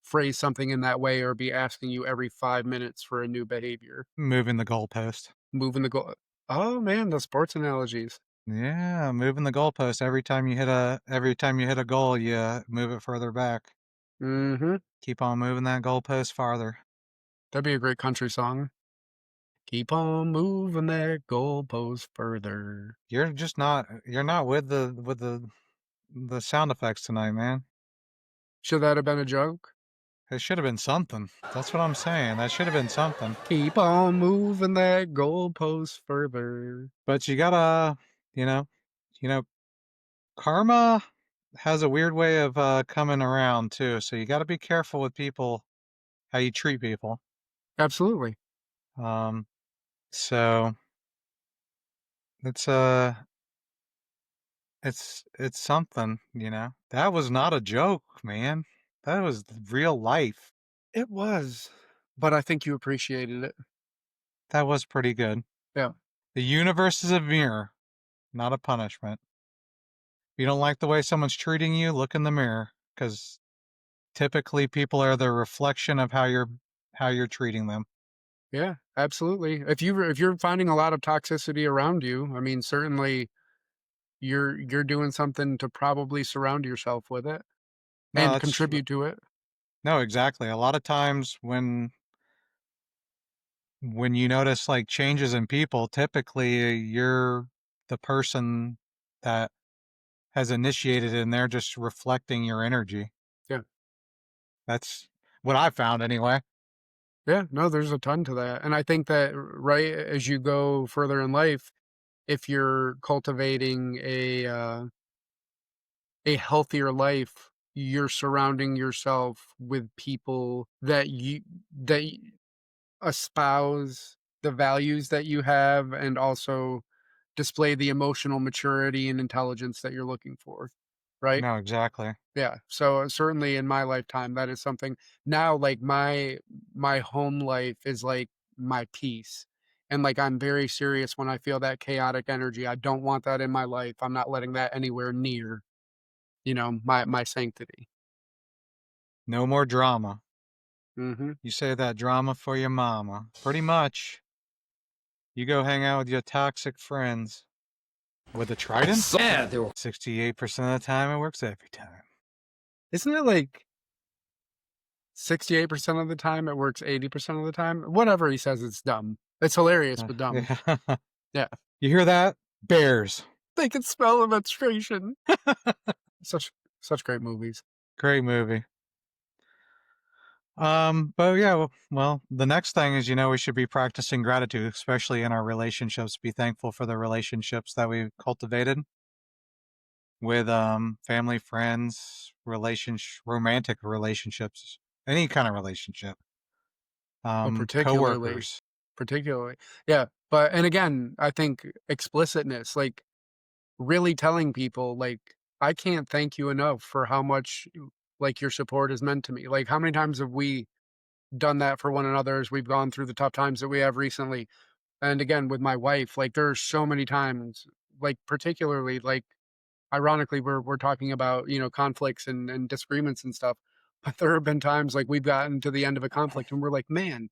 phrase something in that way or be asking you every 5 minutes for a new behavior. Moving the goalpost. Moving the goal. Oh, man, the sports analogies. Yeah, moving the goalpost. Every time you hit a goal, you move it further back. Mhm. Keep on moving that goalpost farther. That'd be a great country song. Keep on moving that goalpost further. You're not with the sound effects tonight, man. Should that have been a joke? It should have been something. That's what I'm saying. That should have been something. Keep on moving that goalpost further. But you gotta, you know, you know, karma has a weird way of coming around too. So you gotta be careful with people, how you treat people. Absolutely. Um, so it's it's something. That was not a joke, man. That was real life. It was, but I think you appreciated it. That was pretty good. Yeah. The universe is a mirror, not a punishment. If you don't like the way someone's treating you, look in the mirror, because typically people are the reflection of how you're treating them. Yeah, absolutely. If you're finding a lot of toxicity around you, I mean, certainly you're doing something to probably surround yourself with it No, and that's contribute to it. no, exactly. A lot of times when you notice like changes in people, typically you're the person that has initiated it and they're just reflecting your energy. Yeah. That's what I found anyway. Yeah, no, there's a ton to that. And I think that right as you go further in life, if you're cultivating a healthier life, you're surrounding yourself with people that espouse the values that you have and also display the emotional maturity and intelligence that you're looking for, right? No, exactly. Yeah. So certainly in my lifetime, that is something now like my home life is like my peace. And like I'm very serious when I feel that chaotic energy. I don't want that in my life. I'm not letting that anywhere near, my sanctity. No more drama. Hmm. You say that drama for your mama. Pretty much. You go hang out with your toxic friends. With a trident? 68% of the time, it works every time. Isn't it like 68% of the time it works 80% of the time? Whatever he says, it's dumb. It's hilarious, but dumb. Yeah. Yeah. You hear that? Bears. They can smell the menstruation. Such such great movies. Great movie. But yeah, well, the next thing is, we should be practicing gratitude, especially in our relationships. Be thankful for the relationships that we've cultivated with family, friends, romantic relationships, any kind of relationship. Oh, particularly. Coworkers. Particularly. Yeah, but and again, I think explicitness, like, really telling people, like, "I can't thank you enough for how much, like, your support has meant to me." Like, how many times have we done that for one another as we've gone through the tough times that we have recently? And again, with my wife, like, there are so many times, like, particularly, like, ironically, we're talking about, conflicts and disagreements and stuff, but there have been times, like, we've gotten to the end of a conflict and we're like, "Man,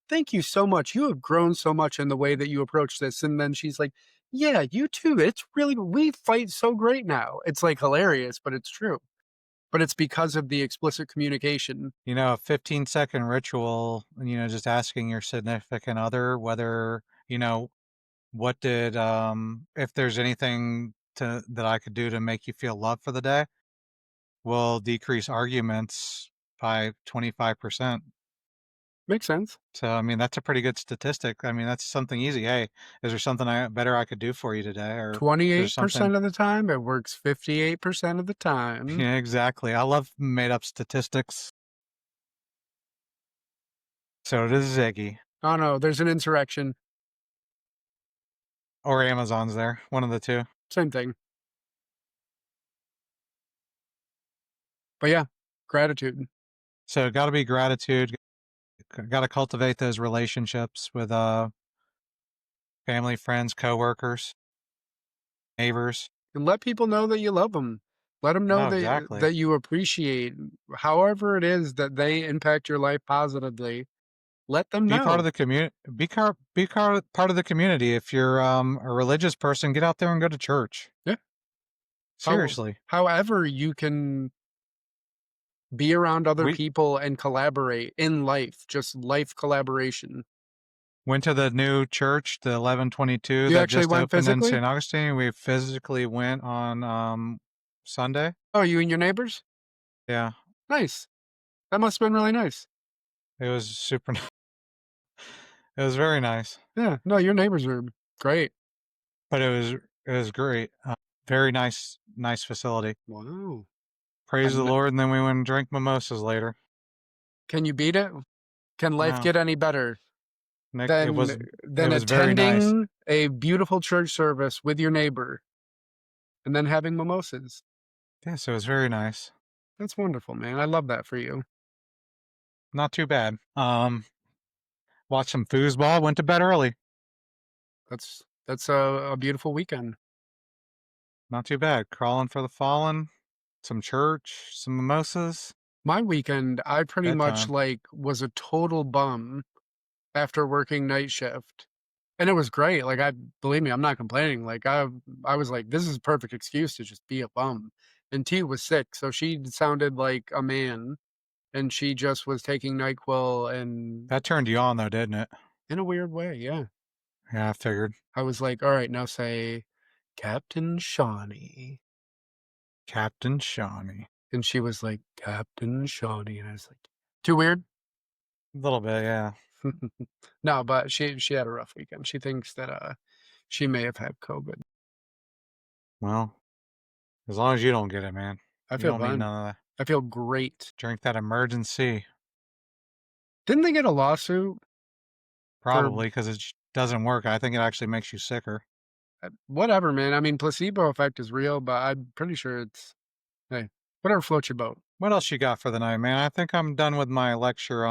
thank you so much. You have grown so much in the way that you approach this." And then she's like, "Yeah, you too. It's really, we fight so great now." It's like hilarious, but it's true. But it's because of the explicit communication. A 15-second ritual, just asking your significant other whether, what did, if there's anything that I could do to make you feel loved for the day, will decrease arguments by 25%. Makes sense. So, I mean, that's a pretty good statistic. I mean, that's something easy. Hey, is there something better I could do for you today? Or is there something? 28% of the time, it works 58% of the time. Yeah, exactly. I love made up statistics. So does Ziggy Oh no, there's an insurrection. or Amazon's there, one of the two. Same thing. But yeah, gratitude. So, got to be gratitude. Got to cultivate those relationships with family, friends, coworkers, neighbors. And let people know that you love them. Let them know No, that exactly. that you appreciate however it is that they impact your life positively. Let them Be part of know. the community. Part of the community. If you're a religious person, get out there and go to church. Yeah. How Seriously, however you can be around other we people and collaborate in life, just life collaboration. went to the new church, the 1122 You that actually just went opened in physically? St. Augustine. We physically went on Sunday. Oh, you and your neighbors? Yeah, Nice. That must have been really nice. it was super. It was very nice, Yeah. No, your neighbors are great. but it was great. Very nice facility. Wow. Praise the And Lord, and then we went and drank mimosas later. can you beat it? Can life No, get any better Nick, it than was it than was very nice. attending a beautiful church service with your neighbor and then having mimosas? Yes, it was very nice. That's wonderful, man. I love that for you. Not too bad. Watched some foosball. Went to bed early. That's a beautiful weekend. Not too bad. Crawling for the fallen, some church, some mimosas, My weekend, I pretty much, bedtime. like, was a total bum after working night shift, and it was great, like, I believe me, I'm not complaining, like, I was like, "This is a perfect excuse to just be a bum," and T was sick, so she sounded like a man, and she just was taking NyQuil and That turned you on though, didn't it? in a weird way, yeah. Yeah, I figured. I was like, "Alright, now say, Captain Shawnee," Captain Shawnee. and she was like, "Captain Shawnee," and I was like, "Too weird?" A little bit, yeah. No, but she had a rough weekend. She thinks that, she may have had COVID. Well, as long as you don't get it, man. I You feel don't need fine. none of that. I feel great. Drink that emergency. Didn't they get a lawsuit for Probably because it doesn't work. I think it actually makes you sicker. whatever, man. I mean, placebo effect is real, but I'm pretty sure it's hey, whatever floats your boat. What else you got for the night, man? I think I'm done with my lecture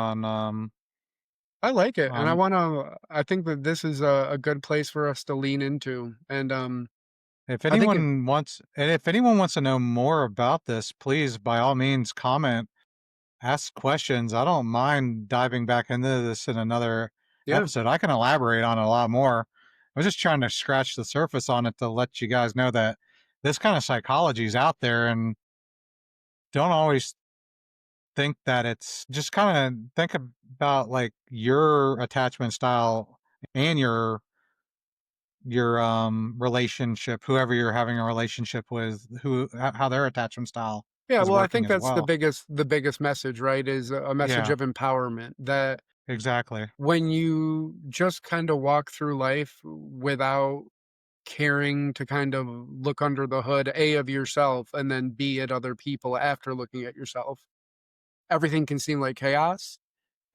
I like it, and on I think that this is a good place for us to lean into, and, I think it if anyone wants to know more about this, please by all means comment, ask questions. I don't mind diving back into this in another yeah. episode. I can elaborate on it a lot more. I was just trying to scratch the surface on it to let you guys know that this kind of psychology is out there and don't always think that it's just kind of think about like your attachment style and your relationship, whoever you're having a relationship with, how their attachment style Yeah, is well, I working think as that's well. the biggest message, right, is a message Yeah, of empowerment that exactly. when you just kinda walk through life without caring to kind of look under the hood, A, of yourself, and then B, at other people after looking at yourself, everything can seem like chaos,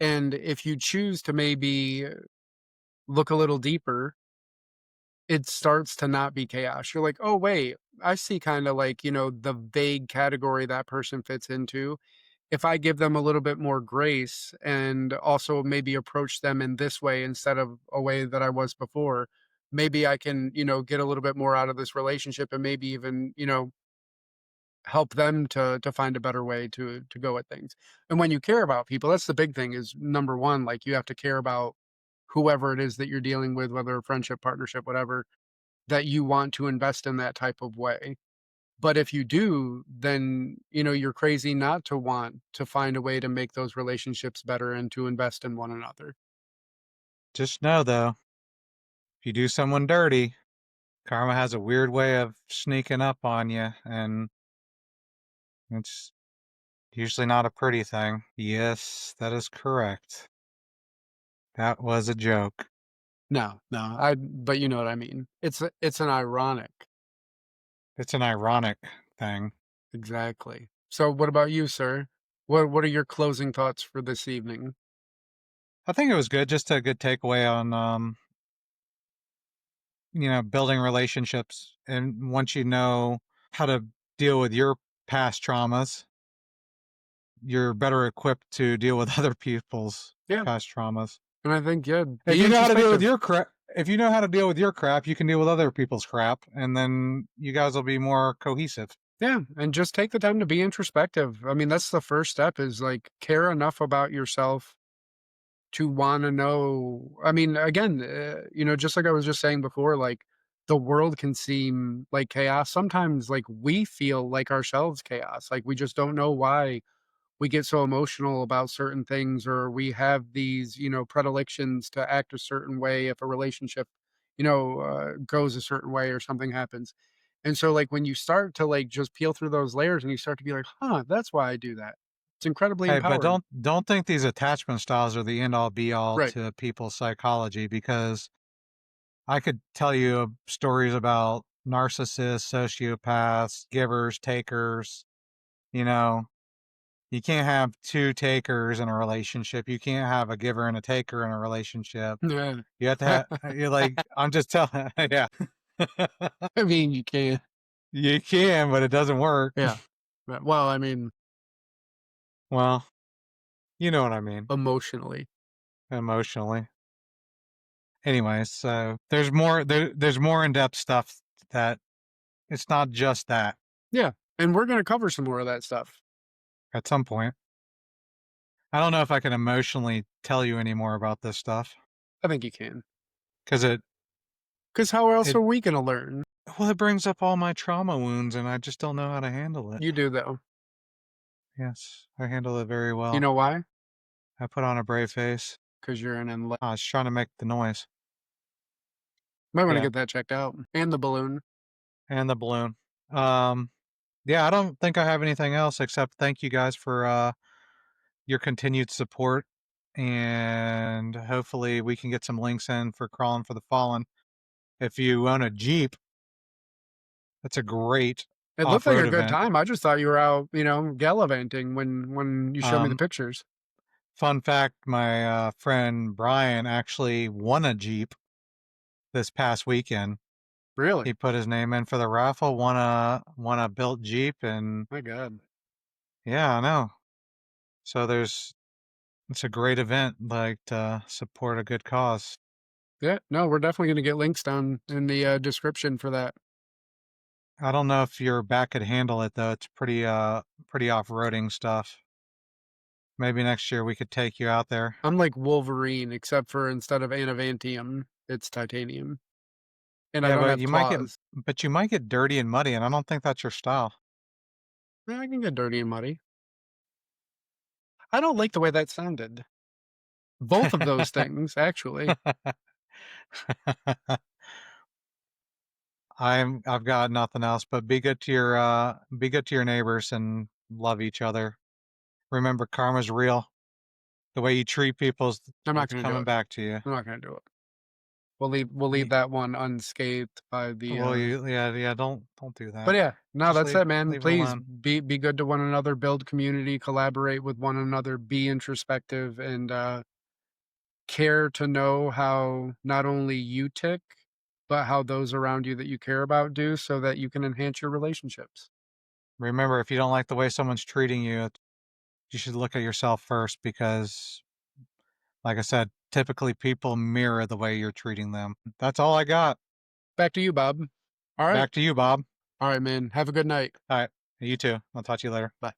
and if you choose to maybe look a little deeper, it starts to not be chaos. You're like, "Oh, wait, I see kinda like, the vague category that person fits into. If I give them a little bit more grace and also maybe approach them in this way instead of a way that I was before, maybe I can, get a little bit more out of this relationship and maybe even, help them to find a better way to go at things." And when you care about people, that's the big thing is number 1, like you have to care about whoever it is that you're dealing with, whether a friendship, partnership, whatever, that you want to invest in that type of way. But if you do, then, you're crazy not to want to find a way to make those relationships better and to invest in one another. Just know though, if you do someone dirty, karma has a weird way of sneaking up on you, and it's usually not a pretty thing. Yes, that is correct. That was a joke. No, no, but you know what I mean. It's an ironic. It's an ironic thing. Exactly. So what about you, sir? What are your closing thoughts for this evening? I think it was good. Just a good takeaway on building relationships. And once you know how to deal with your past traumas, you're better equipped to deal with other people's Yeah. past traumas. And I think, yeah, If be you know how to deal with introspective. your crap, if you know how to deal with your crap, you can deal with other people's crap, and then you guys will be more cohesive. Yeah, and just take the time to be introspective. I mean, that's the first step is like care enough about yourself to wanna know. I mean, again, just like I was just saying before, like, the world can seem like chaos. Sometimes, like, we feel like ourselves chaos, like, we just don't know why we get so emotional about certain things, or we have these, predilections to act a certain way if a relationship, goes a certain way or something happens. And so, like, when you start to, like, just peel through those layers and you start to be like, "Huh, that's why I do that." It's incredibly Hey, but empowering. don't think these attachment styles are the end all be all Right. to people's psychology, because I could tell you stories about narcissists, sociopaths, givers, takers. You know, you can't have two takers in a relationship. You can't have a giver and a taker in a relationship. Yeah. You have to have, you're like, I'm just telling, yeah. I mean, you can. You can, but it doesn't work. Yeah. Well, I mean, Well, you know what I mean, emotionally. emotionally. Anyways, so there's more in-depth stuff that it's not just that Yeah, and we're gonna cover some more of that stuff. at some point. I don't know if I can emotionally tell you any more about this stuff I think you can, because because how else it are we gonna learn? well, it brings up all my trauma wounds, and I just don't know how to handle it. You do, though. Yes, I handle it very You well. know why? I put on a brave face. Because 'Cause you're an enli I was trying to make the noise. might wanna Yeah, get that checked out, and the balloon. and the balloon. Um, yeah, I don't think I have anything else except thank you guys for your continued support, and hopefully we can get some links in for Crawling for the Fallen. If you own a Jeep, that's a great It looked like off-road a good event. time, I just thought you were out, gallivanting when you showed me the Um, pictures. Fun fact: my friend Brian actually won a Jeep this past weekend. Really? He put his name in for the raffle, won a built Jeep, and My god. yeah, I know. So it's a great event, like to support a good cause. Yeah, no, we're definitely gonna get links down in the, description for that. I don't know if your back could handle it though. It's pretty off-roading stuff. Maybe next year we could take you out there. I'm like Wolverine, except for instead of anavantium, it's titanium, and I Yeah, don't have claws. but you might get dirty and muddy, and I don't think that's your style. Yeah, I can get dirty and muddy. I don't like the way that sounded. Both of those things, actually. I've got nothing else, but be good to your neighbors and love each other. Remember karma's real. The way you treat people is I'm not it's gonna do coming it. back to you. I'm not gonna do it. We'll leave Y- that one unscathed by the, Well, yeah, don't do but that. yeah, no, Just that's it, man. leave it Please alone. be good to one another, build community, collaborate with one another, be introspective, and, care to know how not only you tick, but how those around you that you care about do so that you can enhance your relationships. Remember, if you don't like the way someone's treating you, you should look at yourself first because, like I said, typically people mirror the way you're treating them. That's all I got. Back to you, Bob. All right. Back to you, Bob. All right, man. Have a good night. All right. You too. I'll talk to you later. Bye.